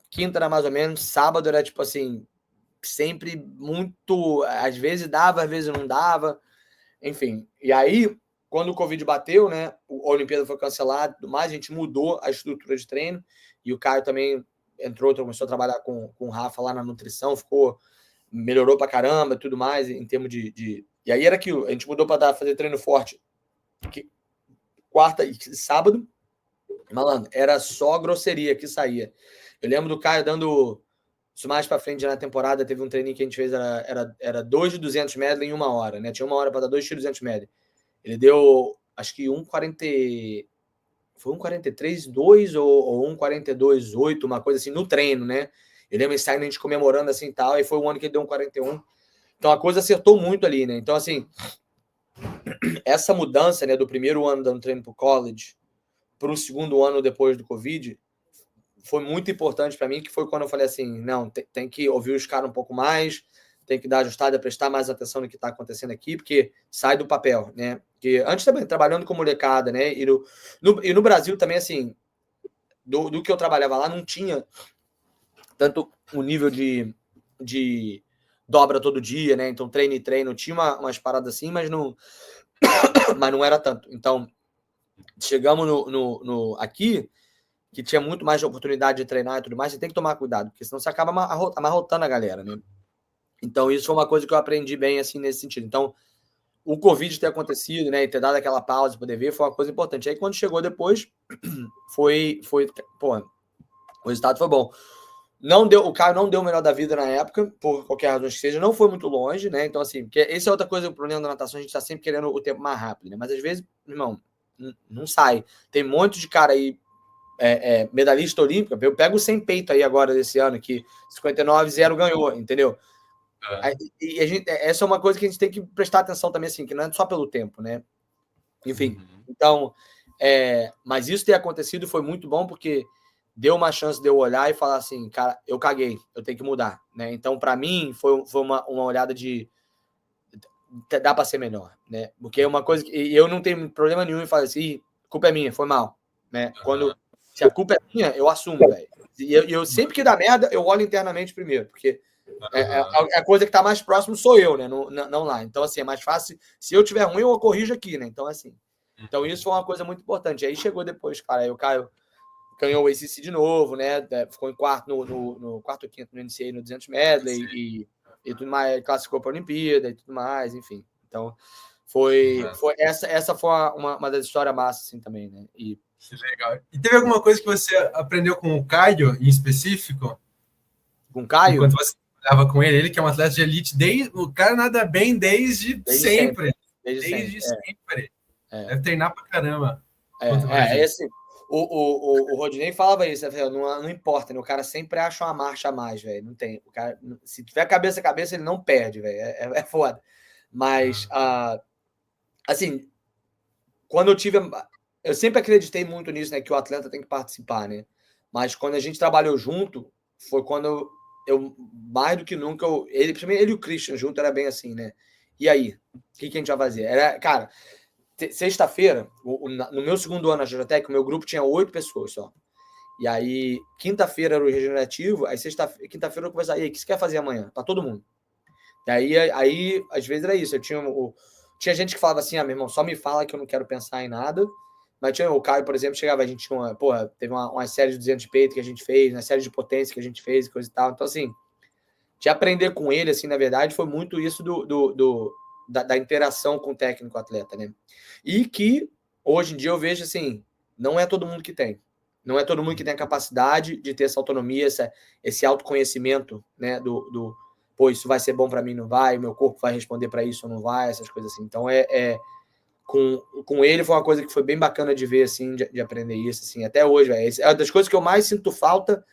quinta era mais ou menos, sábado era tipo assim, sempre muito, às vezes dava, às vezes não dava, enfim. E aí, quando o Covid bateu, né, a Olimpíada foi cancelada e tudo mais, a gente mudou a estrutura de treino, e o Caio também entrou, começou a trabalhar com o Rafa lá na nutrição, melhorou pra caramba e tudo mais, em termos de... E aí era aquilo, a gente mudou pra fazer treino forte quarta e sábado, malandro, era só grosseria que saía. Eu lembro do Caio dando... Isso mais pra frente na temporada, teve um treininho que a gente fez, era 2 de 200 medley em 1 hora, né? Tinha 1 hora pra dar 2 de 200 medley. Ele deu, acho que 1:40... Foi 1:43,2 ou 1:42,8, uma coisa assim, no treino, né? Eu lembro esse a gente comemorando assim e tal, e foi o ano que ele deu 1:41. Então a coisa acertou muito ali, né? Então, assim, essa mudança, né, do primeiro ano dando treino pro college para o segundo ano depois do Covid foi muito importante para mim, que foi quando eu falei assim, não, tem que ouvir os caras um pouco mais, tem que dar ajustada, prestar mais atenção no que está acontecendo aqui, porque sai do papel, né? Porque antes também, trabalhando com molecada, né? E no Brasil também, assim, do que eu trabalhava lá, não tinha tanto o nível de dobra todo dia, né? Então treino e treino, tinha umas paradas assim, mas não era tanto. Então, chegamos aqui, que tinha muito mais oportunidade de treinar e tudo mais, você tem que tomar cuidado, porque senão você acaba amarrotando a galera, né? Então, isso foi uma coisa que eu aprendi bem, assim, nesse sentido. Então, o Covid ter acontecido, né, e ter dado aquela pausa para poder ver, foi uma coisa importante. Aí, quando chegou depois, pô, o resultado foi bom. O Caio não deu o melhor da vida na época, por qualquer razão que seja, não foi muito longe, né? Então, assim, porque essa é outra coisa, o problema da natação, a gente tá sempre querendo o tempo mais rápido, né? Mas às vezes, irmão, não sai. Tem um monte de cara aí, medalhista olímpico, eu pego o 100 peito aí agora desse ano, que 59,0 ganhou, entendeu? E essa é uma coisa que a gente tem que prestar atenção também, assim, que não é só pelo tempo, né? Enfim, então, mas isso ter acontecido foi muito bom, porque deu uma chance de eu olhar e falar assim, cara, eu caguei, eu tenho que mudar, né? Então, para mim, foi uma olhada de dá para ser melhor, né? Porque é uma coisa que eu não tenho problema nenhum em falar assim, culpa é minha, foi mal, né? Se a culpa é minha, eu assumo, velho. E eu sempre que dá merda, eu olho internamente primeiro, porque a coisa que tá mais próximo sou eu, né? Não lá. Então, assim, é mais fácil. Se eu tiver ruim, eu corrijo aqui, né? Então, assim. Então, isso foi uma coisa muito importante. Aí chegou depois, cara. Aí o Caio ganhou o ACC de novo, né? Ficou em quarto no quarto ou quinto no NCAA no 200 medley e tudo mais. Classificou para a Olimpíada e tudo mais, enfim. Então, essa foi uma das histórias massas, assim, também, né? Que legal. E teve alguma coisa que você aprendeu com o Caio, em específico? Com o Caio? Enquanto você trabalhava com ele que é um atleta de elite, o cara nada bem desde sempre. Desde sempre. Deve treinar pra caramba. Assim, o Rodinei falava isso, não importa, né? O cara sempre acha uma marcha a mais, velho. Não tem. O cara, se tiver cabeça a cabeça, ele não perde, velho. É foda. Mas, assim, quando eu sempre acreditei muito nisso, né? Que o atleta tem que participar, né? Mas quando a gente trabalhou junto, foi quando eu mais do que nunca, ele e o Christian junto era bem assim, né? E aí? O que a gente vai fazer? Cara, sexta-feira, no meu segundo ano na Geotech, o meu grupo tinha 8 pessoas só. E aí, quinta-feira era o regenerativo, aí quinta-feira eu conversava, e aí, o que você quer fazer amanhã? Pra todo mundo. E aí às vezes era isso, tinha gente que falava assim, meu irmão, só me fala que eu não quero pensar em nada. Mas tinha o Caio, por exemplo, chegava, a gente tinha teve uma série de 200 de peito que a gente fez, uma série de potência que a gente fez, coisa e tal. Então, assim, de aprender com ele, assim, na verdade, foi muito isso da interação com o técnico-atleta, né? E que, hoje em dia, eu vejo, assim, não é todo mundo que tem. Não é todo mundo que tem a capacidade de ter essa autonomia, esse autoconhecimento, né? Pô, isso vai ser bom para mim, não vai? Meu corpo vai responder para isso ou não vai? Essas coisas assim. Então, com ele foi uma coisa que foi bem bacana de ver, assim, de aprender isso, assim, até hoje, véio. É uma das coisas que eu mais sinto falta,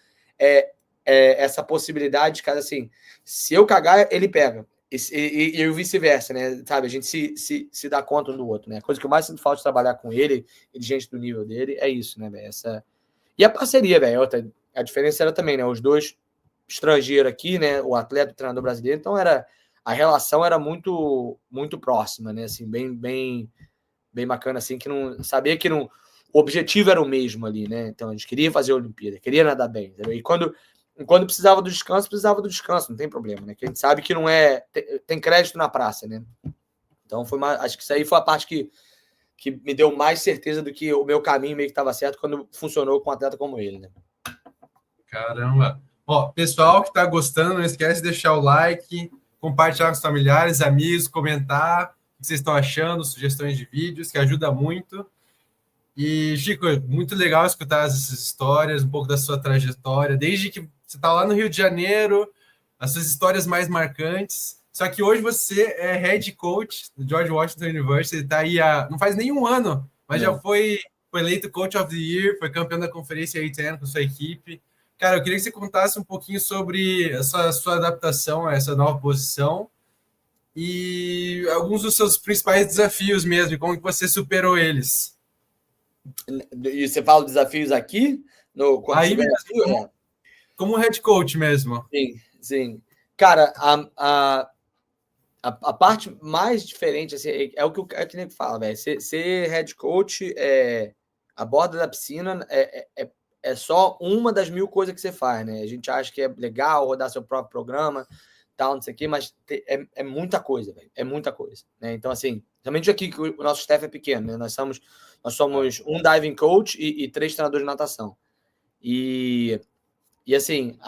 essa possibilidade, cara, assim, se eu cagar, ele pega. E vice-versa, né? Sabe, a gente se dá conta um do outro, né? A coisa que eu mais sinto falta de trabalhar com ele e de gente do nível dele é isso, né, velho? E a parceria, velho, a diferença era também, né? Os dois estrangeiros aqui, né? O atleta e o treinador brasileiro, então a relação era muito, muito próxima, né? Assim, bem bacana, assim, que não sabia que não, o objetivo era o mesmo ali, né? Então a gente queria fazer a Olimpíada, queria nadar bem, entendeu? E quando precisava do descanso, não tem problema, né? Que a gente sabe que não tem crédito na praça, né? Então acho que isso aí foi a parte que me deu mais certeza do que o meu caminho meio que estava certo quando funcionou com um atleta como ele, né? Caramba! Ó, pessoal que está gostando, não esquece de deixar o like, compartilhar com os familiares, amigos, comentar o que vocês estão achando, sugestões de vídeos, que ajuda muito. E, Chico, muito legal escutar essas histórias, um pouco da sua trajetória, desde que você está lá no Rio de Janeiro, as suas histórias mais marcantes. Só que hoje você é head coach do George Washington University, está aí não faz nem um ano, mas já foi eleito Coach of the Year, foi campeão da Conferência A10 com sua equipe. Cara, eu queria que você contasse um pouquinho sobre essa sua adaptação a essa nova posição e alguns dos seus principais desafios mesmo, e como que você superou eles. E você fala desafios aqui? Aí mesmo, como head coach mesmo. Sim. Cara, a parte mais diferente assim, é o que o Kevin fala, velho. Ser head coach, a borda da piscina é só uma das 1000 coisas que você faz, né? A gente acha que é legal rodar seu próprio programa, tal, não sei o quê, mas é muita coisa, velho. É muita coisa, né? Então, assim, realmente aqui que o nosso staff é pequeno, né? Nós somos um diving coach e 3 treinadores de natação. E assim,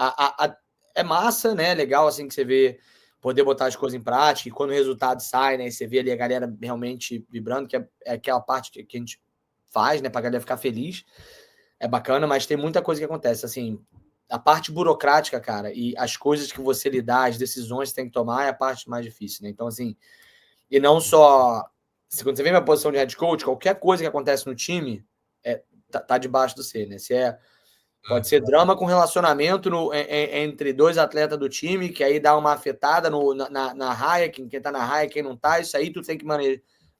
é massa, né? Legal, assim, que você vê poder botar as coisas em prática, e quando o resultado sai, né? Você vê ali a galera realmente vibrando, que é aquela parte que a gente faz, né? Pra galera ficar feliz. É bacana, mas tem muita coisa que acontece, assim, a parte burocrática, cara, e as coisas que você lidar, as decisões que você tem que tomar é a parte mais difícil, né? Então, assim, e não só... Quando você vê minha posição de head coach, qualquer coisa que acontece no time tá debaixo do C, né? Se é Pode ser drama com relacionamento entre dois atletas do time, que aí dá uma afetada na raia, quem tá na raia, quem não tá. Isso aí tu tem que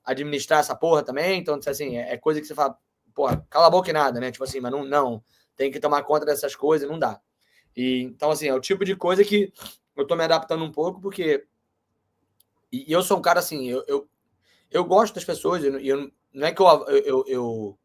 administrar essa porra também. Então, assim, é coisa que você fala, porra, cala a boca e nada, né? Tipo assim, mas não tem que tomar conta dessas coisas, não dá. Então, assim, é o tipo de coisa que eu tô me adaptando um pouco, porque... E eu sou um cara, assim, eu gosto das pessoas, não é que eu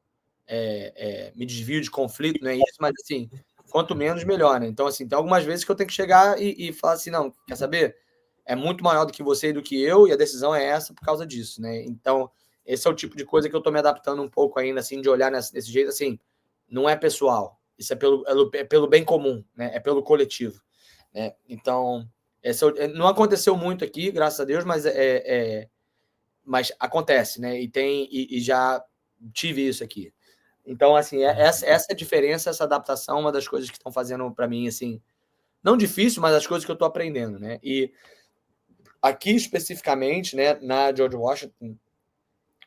me desvio de conflito, não é isso, mas assim, quanto menos, melhor, né? Então, assim, tem algumas vezes que eu tenho que chegar e falar assim, não, quer saber? É muito maior do que você e do que eu, e a decisão é essa por causa disso, né? Então, esse é o tipo de coisa que eu tô me adaptando um pouco ainda, assim, de olhar desse jeito, assim, não é pessoal, isso é pelo bem comum, né? É pelo coletivo, né? Então, não aconteceu muito aqui, graças a Deus, mas acontece, né? E já tive isso aqui. Então, assim, essa diferença, essa adaptação, uma das coisas que estão fazendo para mim, assim, não difícil, mas as coisas que eu estou aprendendo, né? E aqui especificamente, né, na George Washington,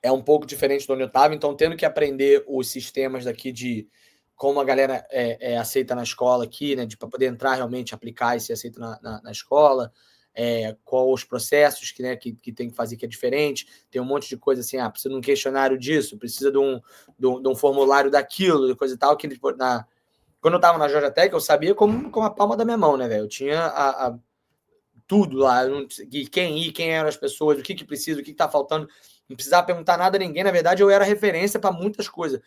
é um pouco diferente de onde eu estava, então tendo que aprender os sistemas daqui de como a galera aceita na escola aqui, né, para poder entrar realmente, aplicar e ser aceito na escola, qual os processos que tem que fazer que é diferente, tem um monte de coisa assim, precisa de um questionário disso, precisa de um formulário daquilo, de coisa e tal, quando eu estava na Georgia Tech, eu sabia como a palma da minha mão, né, velho? Eu tinha tudo lá, quem eram as pessoas, o que precisa, o que tá faltando, não precisava perguntar nada a ninguém, na verdade eu era referência para muitas coisas,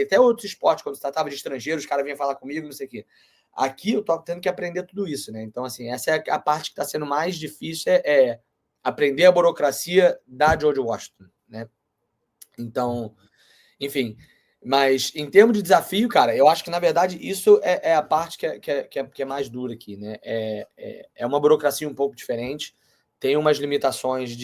até outros esportes, quando se tratava de estrangeiros, os caras vinham falar comigo, não sei o quê. Aqui eu tô tendo que aprender tudo isso, né? Então, assim, essa é a parte que está sendo mais difícil, aprender a burocracia da George Washington, né? Então, enfim, mas em termos de desafio, cara, eu acho que, na verdade, isso é a parte que é mais dura aqui, né? É uma burocracia um pouco diferente, tem umas limitações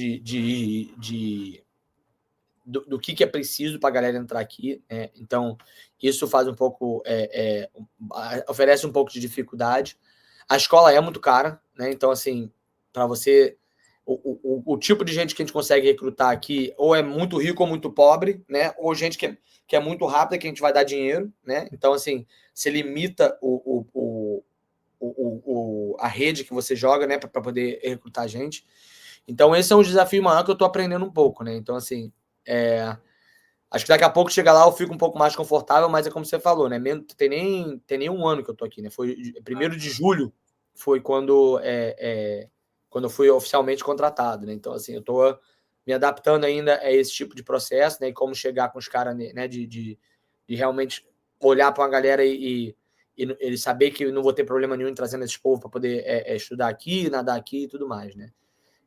do que é preciso para a galera entrar aqui, né? Então, isso faz um pouco... oferece um pouco de dificuldade. A escola é muito cara, né? Então, assim, para você... O tipo de gente que a gente consegue recrutar aqui ou é muito rico ou muito pobre, né? Ou gente que é muito rápida, que a gente vai dar dinheiro, né? Então, assim, você limita a rede que você joga, né? Para poder recrutar gente. Então, esse é um desafio maior que eu estou aprendendo um pouco, né? Então, assim, acho que daqui a pouco chega lá eu fico um pouco mais confortável, mas é como você falou, né? Tem nem um ano que eu tô aqui, né? Foi 1º de julho, foi quando eu fui oficialmente contratado, né? Então, assim, eu tô me adaptando ainda a esse tipo de processo, né? E como chegar com os caras, né? De realmente olhar para uma galera e ele saber que não vou ter problema nenhum em trazendo esse povo para poder estudar aqui, nadar aqui e tudo mais, né?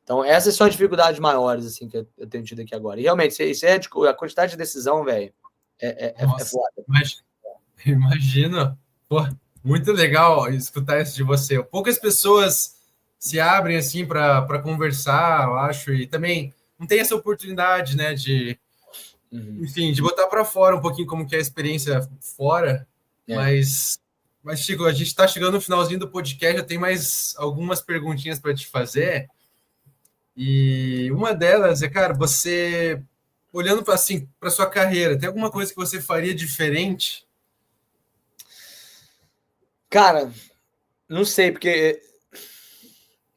Então, essas são as dificuldades maiores, assim, que eu tenho tido aqui agora. E, realmente, isso a quantidade de decisão, velho, é foda. Imagino. Pô, muito legal escutar isso de você. Poucas pessoas se abrem, assim, para conversar, eu acho, e também não tem essa oportunidade, né, enfim, de botar para fora um pouquinho como que é a experiência fora, mas, Chico, a gente está chegando no finalzinho do podcast, eu tenho mais algumas perguntinhas para te fazer. E uma delas é, cara, você olhando para assim, para sua carreira, tem alguma coisa que você faria diferente? Cara, não sei, porque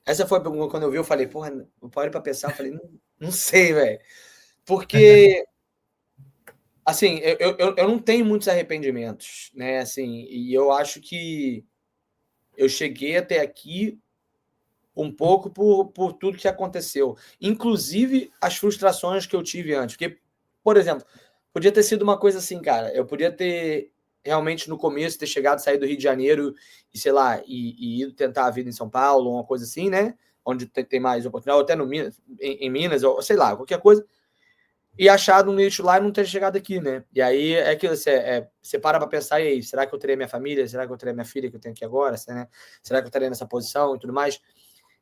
essa foi a pergunta quando eu vi, eu falei, porra, eu parei para pensar, eu falei, não sei, velho. Porque assim, eu não tenho muitos arrependimentos, né? Assim, e eu acho que eu cheguei até aqui um pouco por tudo que aconteceu. Inclusive as frustrações que eu tive antes. Porque, por exemplo, podia ter sido uma coisa assim, cara. Eu podia ter realmente no começo ter chegado, sair do Rio de Janeiro e, sei lá, e ido tentar a vida em São Paulo, uma coisa assim, né? Onde tem mais oportunidade, ou até no Minas, em Minas, ou sei lá, qualquer coisa. E achado um nicho lá e não ter chegado aqui, né? E aí é que você para pensar, e aí, será que eu teria minha família? Será que eu teria minha filha que eu tenho aqui agora? Né? Será que eu estaria nessa posição e tudo mais?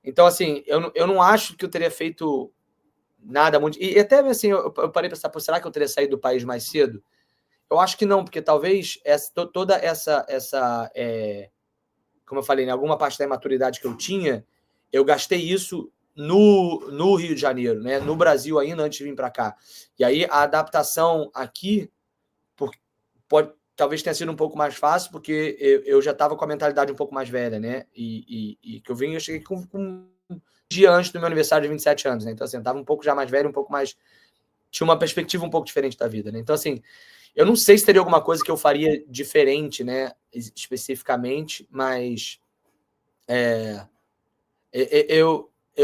Então, assim, eu não acho que eu teria feito nada muito... E até, assim, eu parei para pensar, será que eu teria saído do país mais cedo? Eu acho que não, porque talvez toda essa como eu falei, né, alguma parte da imaturidade que eu tinha, eu gastei isso no Rio de Janeiro, né? No Brasil ainda, antes de vir para cá. E aí a adaptação aqui talvez tenha sido um pouco mais fácil, porque eu já estava com a mentalidade um pouco mais velha, né? E que eu cheguei com um dia antes do meu aniversário de 27 anos, né? Então, assim, eu estava um pouco já mais velho, um pouco mais... Tinha uma perspectiva um pouco diferente da vida, né? Então, assim, eu não sei se teria alguma coisa que eu faria diferente, né? Especificamente, mas...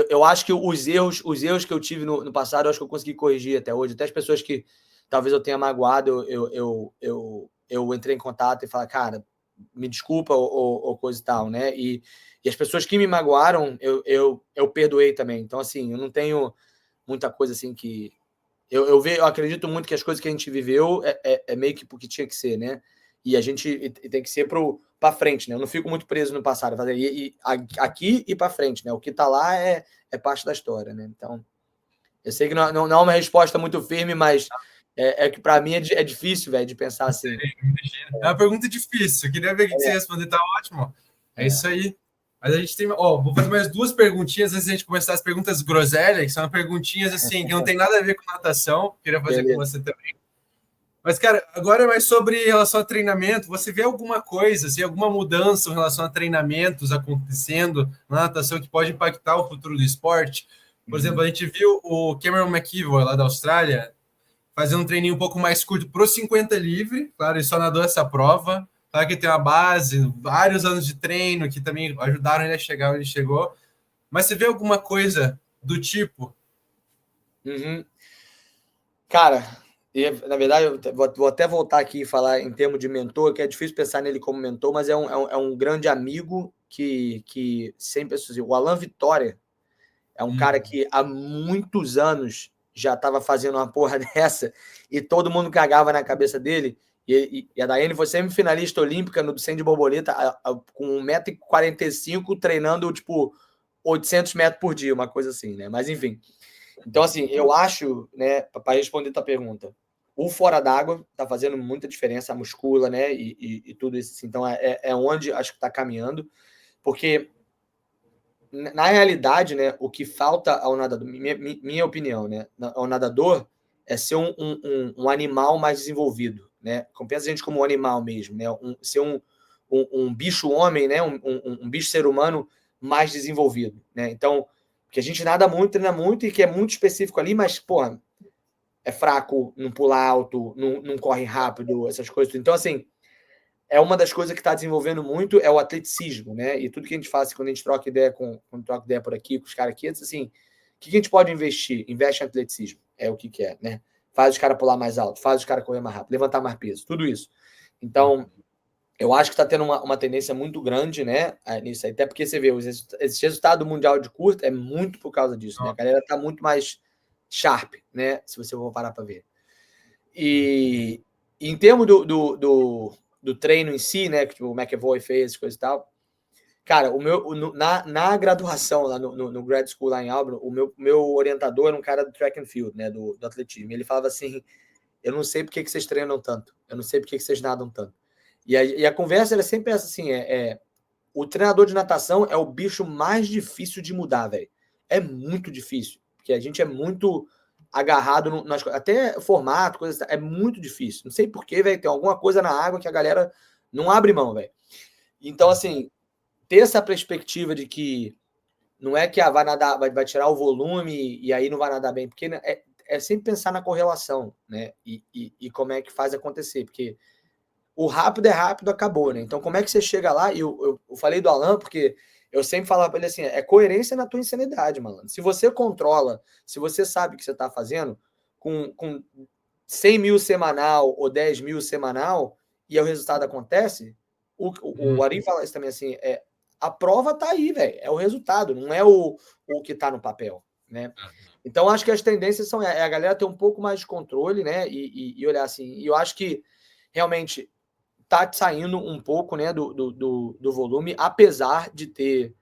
Eu acho que os erros que eu tive no passado, eu acho que eu consegui corrigir até hoje. Até as pessoas que talvez eu tenha magoado, eu entrei em contato e falei, cara, me desculpa ou coisa e tal, né? E as pessoas que me magoaram, eu perdoei também. Então, assim, eu não tenho muita coisa assim que... Eu acredito muito que as coisas que a gente viveu é meio que porque tinha que ser, né? E a gente tem que ser para frente, né? Eu não fico muito preso no passado, aqui e para frente, né? O que tá lá é parte da história, né? Então, eu sei que não é uma resposta muito firme, mas que para mim é difícil, velho, de pensar assim. É uma pergunta difícil. Eu queria ver o que você responder. Tá ótimo. É isso aí. Mas a gente tem. Vou fazer mais 2 perguntinhas antes da gente começar as perguntas groselhas, que são perguntinhas assim, que não tem nada a ver com natação. Queria fazer com você também. Mas, cara, agora é mais sobre relação a treinamento. Você vê alguma coisa, assim, alguma mudança em relação a treinamentos acontecendo na natação que pode impactar o futuro do esporte? Por exemplo, a gente viu o Cameron McEvoy, lá da Austrália, fazendo um treininho um pouco mais curto para os 50 livre. Claro, ele só nadou essa prova. Claro que tem uma base, vários anos de treino que também ajudaram ele a chegar onde ele chegou. Mas você vê alguma coisa do tipo? Cara, na verdade, eu vou até voltar aqui e falar em termos de mentor, que é difícil pensar nele como mentor, mas é um grande amigo que sempre... O Alan Vitória é um cara que há muitos anos já estava fazendo uma porra dessa e todo mundo cagava na cabeça dele. E a Daiane foi semifinalista olímpica no 100 de borboleta com 1,45 m, treinando, tipo, 800 metros por dia, uma coisa assim, né? Mas, enfim. Então, assim, eu acho, né, para responder a tua pergunta, o fora d'água está fazendo muita diferença, a muscula, né, e tudo isso. Assim. Então, é onde acho que está caminhando, porque, na realidade, né, o que falta ao nadador, minha opinião, né, ao nadador, é ser um animal mais desenvolvido, né? Compensa a gente como um animal mesmo, né? Ser um bicho-homem, né? Um bicho-ser humano mais desenvolvido, né? Então, porque a gente nada muito, treina muito e que é muito específico ali, mas, porra, é fraco, não pula alto, não corre rápido, essas coisas. Então, assim, é uma das coisas que está desenvolvendo muito é o atleticismo, né? E tudo que a gente faz, quando a gente troca ideia quando troca ideia por aqui, com os caras aqui, é assim, o que a gente pode investir? Investe em atleticismo, é o que é, né? Faz os caras pular mais alto, faz os caras correr mais rápido, levantar mais peso, tudo isso. Então, eu acho que está tendo uma tendência muito grande, né, nisso aí. Até porque você vê, esse resultado mundial de curta é muito por causa disso, né? A galera está muito mais sharp, né? Se você for parar para ver. E em termos do treino em si, né, que o McEvoy fez, coisa e tal, cara, na graduação, lá no grad school lá em Auburn, o meu orientador era um cara do track and field, né, do atletismo. Ele falava assim, eu não sei por que vocês treinam tanto, eu não sei por que vocês nadam tanto. E a conversa era sempre essa, assim, o treinador de natação é o bicho mais difícil de mudar, velho. É muito difícil, porque a gente é muito agarrado nas coisas. Até formato, coisas, é muito difícil. Não sei porquê, velho, tem alguma coisa na água que a galera não abre mão, velho. Então, assim, ter essa perspectiva de que não é que vai nadar, vai tirar o volume e aí não vai nadar bem, porque é sempre pensar na correlação, né? E como é que faz acontecer, porque o rápido é rápido, acabou, né? Então, como é que você chega lá? E eu falei do Alan, porque eu sempre falava para ele assim, é coerência na tua insanidade, malandro. Se você controla, se você sabe o que você está fazendo, com 100 mil semanal ou 10 mil semanal, e o resultado acontece, o Ari fala isso também assim, a prova tá aí, velho. É o resultado, não é o que tá no papel, né? Então, acho que as tendências são a galera ter um pouco mais de controle, né? E olhar assim. E eu acho que realmente tá saindo um pouco, né, do volume, apesar de ter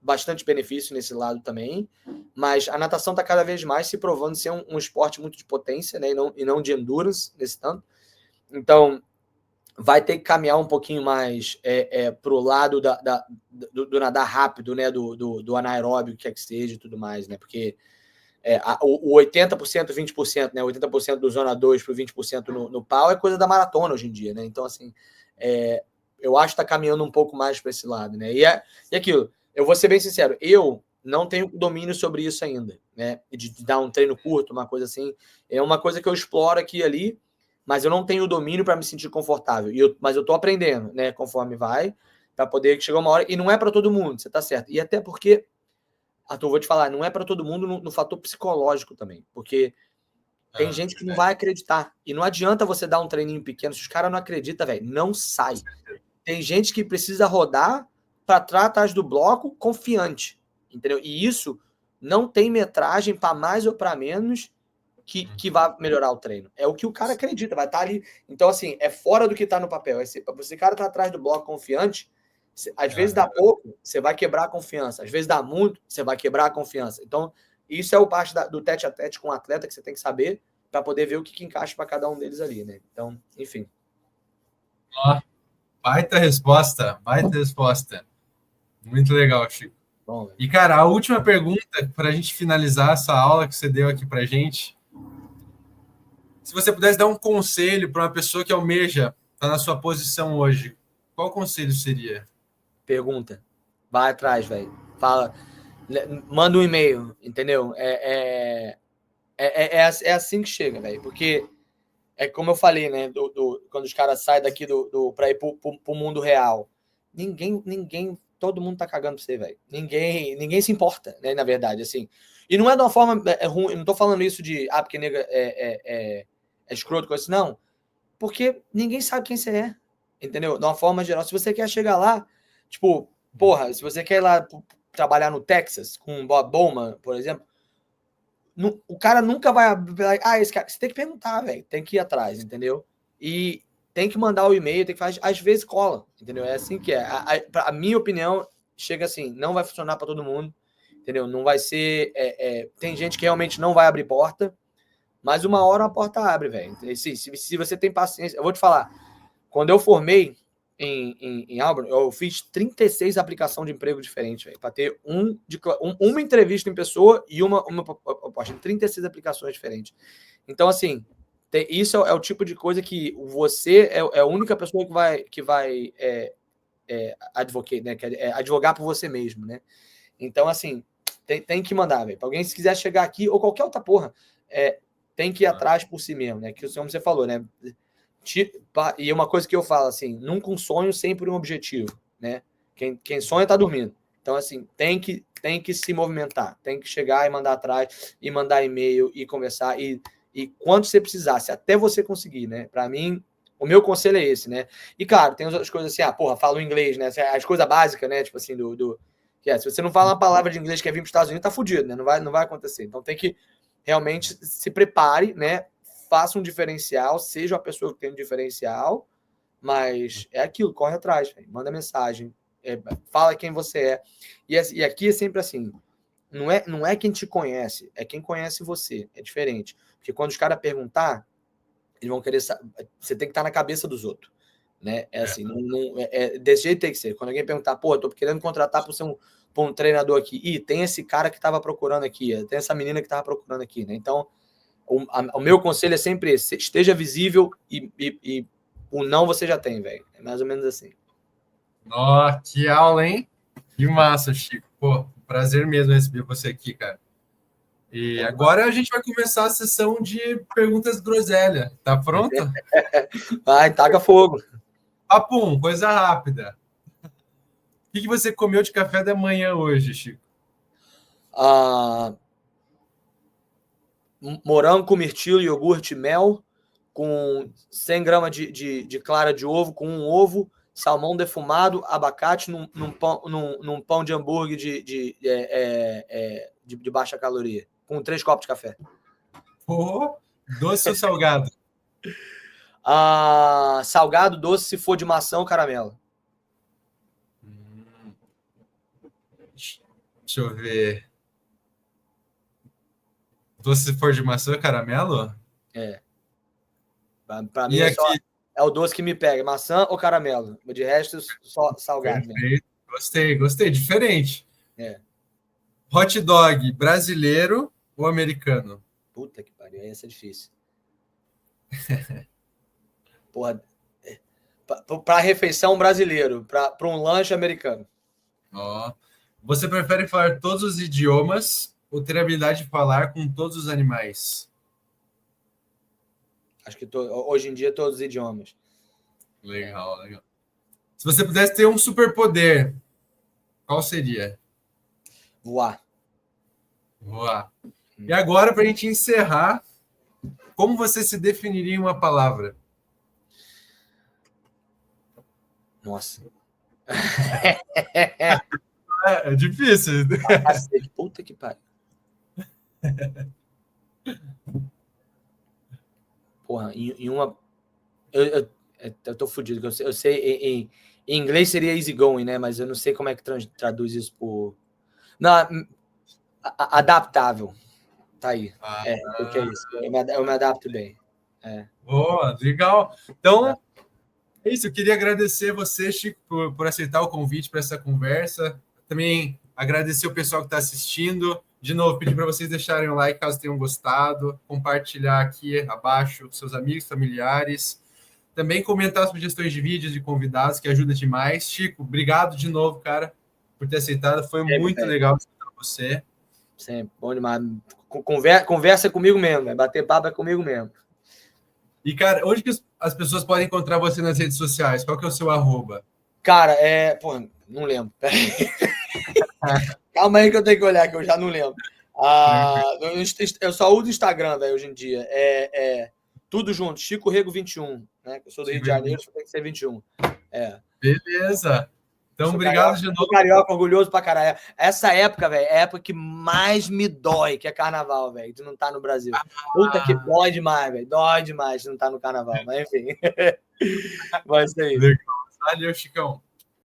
bastante benefício nesse lado também, mas a natação está cada vez mais se provando ser um esporte muito de potência, né, e não de endurance nesse tanto. Então, vai ter que caminhar um pouquinho mais para o lado do nadar rápido, né, do anaeróbio, que é que seja e tudo mais, né, porque O 80%, 20%, né? 80% do zona 2 para o 20% no pau é coisa da maratona hoje em dia, né? Então, assim, eu acho que está caminhando um pouco mais para esse lado, né? E aquilo, eu vou ser bem sincero, eu não tenho domínio sobre isso ainda, né? De dar um treino curto, uma coisa assim. É uma coisa que eu exploro aqui e ali, mas eu não tenho domínio para me sentir confortável. Mas eu estou aprendendo, né? Conforme vai, para poder chegar uma hora. E não é para todo mundo, você está certo. E até porque, Arthur, vou te falar, não é para todo mundo no fator psicológico também, porque tem gente que não vai acreditar. E não adianta você dar um treininho pequeno, se os caras não acreditam, velho, não sai. Tem gente que precisa rodar para trás atrás do bloco confiante, entendeu? E isso não tem metragem para mais ou para menos que vai melhorar o treino. É o que o cara acredita, vai estar ali. Então, assim, é fora do que está no papel. Esse cara tá atrás do bloco confiante, às vezes dá pouco, você vai quebrar a confiança. Às vezes dá muito, você vai quebrar a confiança. Então, isso é o parte do tete a tete com o atleta que você tem que saber para poder ver o que encaixa para cada um deles ali, né? Então, enfim. Baita resposta, baita resposta. Muito legal, Chico. Bom, e, cara, a última pergunta, para a gente finalizar essa aula que você deu aqui para a gente. Se você pudesse dar um conselho para uma pessoa que almeja estar na sua posição hoje, qual conselho seria? Pergunta. Vai atrás, velho. Fala. Manda um e-mail, entendeu? É assim que chega, velho. Porque é como eu falei, né? Quando os caras saem daqui para ir pro mundo real. Todo mundo tá cagando pra você, velho. Ninguém se importa, né? Na verdade, assim. E não é de uma forma ruim. Não tô falando isso de porque nega é escroto com isso, não. Porque ninguém sabe quem você é. Entendeu? De uma forma geral. Se você quer chegar lá, tipo, porra, se você quer ir lá trabalhar no Texas com um Bob Bowman, por exemplo, o cara nunca vai esse cara, você tem que perguntar, velho, tem que ir atrás, entendeu? E tem que mandar o e-mail, tem que fazer, às vezes cola, entendeu? É assim que é. A minha opinião chega assim, não vai funcionar para todo mundo, entendeu? Não vai ser, tem gente que realmente não vai abrir porta, mas uma hora a porta abre, velho. Se você tem paciência, eu vou te falar, quando eu formei em Auburn, eu fiz 36 aplicações de emprego diferentes, velho, para ter uma entrevista em pessoa e uma 36 aplicações diferentes. Então, assim, isso é o tipo de coisa que você é a única pessoa que vai advocate, né? Advogar por você mesmo, né? Então, assim, tem que mandar, velho. Para alguém, se quiser chegar aqui, ou qualquer outra porra, tem que ir atrás por si mesmo, né? Que como você falou, né? E uma coisa que eu falo, assim, nunca um sonho, sempre um objetivo, né? Quem sonha tá dormindo. Então, assim, tem que se movimentar, tem que chegar e mandar atrás, e mandar e-mail, e conversar, e quando você precisasse, até você conseguir, né? Para mim, o meu conselho é esse, né? E, claro, tem outras coisas assim, falo inglês, né? As coisas básicas, né? Tipo assim, se você não fala uma palavra de inglês que quer vir para os Estados Unidos, tá fudido, né? Não vai acontecer. Então, tem que realmente se prepare, né? Faça um diferencial, seja uma pessoa que tem um diferencial, mas é aquilo, corre atrás, véio, manda mensagem, fala quem você é. E aqui é sempre assim, não é quem te conhece, é quem conhece você, é diferente. Porque quando os caras perguntar, eles vão querer saber, você tem que estar na cabeça dos outros. Né? É assim, desse jeito tem que ser. Quando alguém perguntar, tô querendo contratar para ser um treinador aqui, tem esse cara que estava procurando aqui, tem essa menina que estava procurando aqui, né? Então, o meu conselho é sempre esse: esteja visível e o não você já tem, velho. É mais ou menos assim. Ó, que aula, hein? Que massa, Chico. Pô, prazer mesmo receber você aqui, cara. E agora a gente vai começar a sessão de perguntas groselha. Tá pronto? Vai, taca fogo. Papum, coisa rápida. O que você comeu de café da manhã hoje, Chico? Morango com mirtilo, iogurte, mel, com 100 gramas de clara de ovo, com um ovo, salmão defumado, abacate num pão de hambúrguer de baixa caloria, com 3 copos de café. Pô, doce ou salgado? Salgado, doce, se for de maçã ou caramelo. Deixa eu ver. Doce se for de maçã ou caramelo? Pra mim é o doce que me pega, maçã ou caramelo. De resto, só salgado. Perfeito. Gostei. Diferente. Hot dog brasileiro ou americano? Puta que pariu, aí essa é difícil. Porra, pra refeição brasileiro, pra um lanche americano. Ó. Você prefere falar todos os idiomas ou ter a habilidade de falar com todos os animais? Acho que hoje em dia todos os idiomas. Legal, legal. Se você pudesse ter um superpoder, qual seria? Voar. Voar. E agora, para a gente encerrar, como você se definiria em uma palavra? Nossa. É difícil. Cacete, puta que pariu. Porra, em uma. Eu tô fudido. Eu sei em inglês seria easygoing, né? Mas eu não sei como é que traduz isso por. Não, adaptável. Tá aí. O que é isso? Eu me adapto bem. Boa, legal. Então, é isso. Eu queria agradecer você, Chico, por aceitar o convite para essa conversa. Também agradecer o pessoal que está assistindo. De novo, pedir para vocês deixarem o like caso tenham gostado, compartilhar aqui abaixo com seus amigos, familiares. Também comentar sugestões de vídeos de convidados, que ajuda demais. Chico, obrigado de novo, cara, por ter aceitado. Foi muito legal escutar você. Sempre, bom demais. Conversa comigo mesmo, bater papo é comigo mesmo. E, cara, onde que as pessoas podem encontrar você nas redes sociais? Qual que é o seu @? Cara, pô, não lembro. Calma aí que eu tenho que olhar, que eu já não lembro. Eu só uso o Instagram, velho, hoje em dia. Tudo junto, Chico Rego 21, né? Eu sou do Rio de Janeiro, só tem que ser 21. Beleza. Então, obrigado de novo. Sou carioca, orgulhoso pra caralho. Essa época, velho, é a época que mais me dói, que é carnaval, velho, de não estar no Brasil. Puta que dói demais, velho. Dói demais de não estar no carnaval. Mas, enfim. Vai ser aí. Legal. Valeu, Chicão.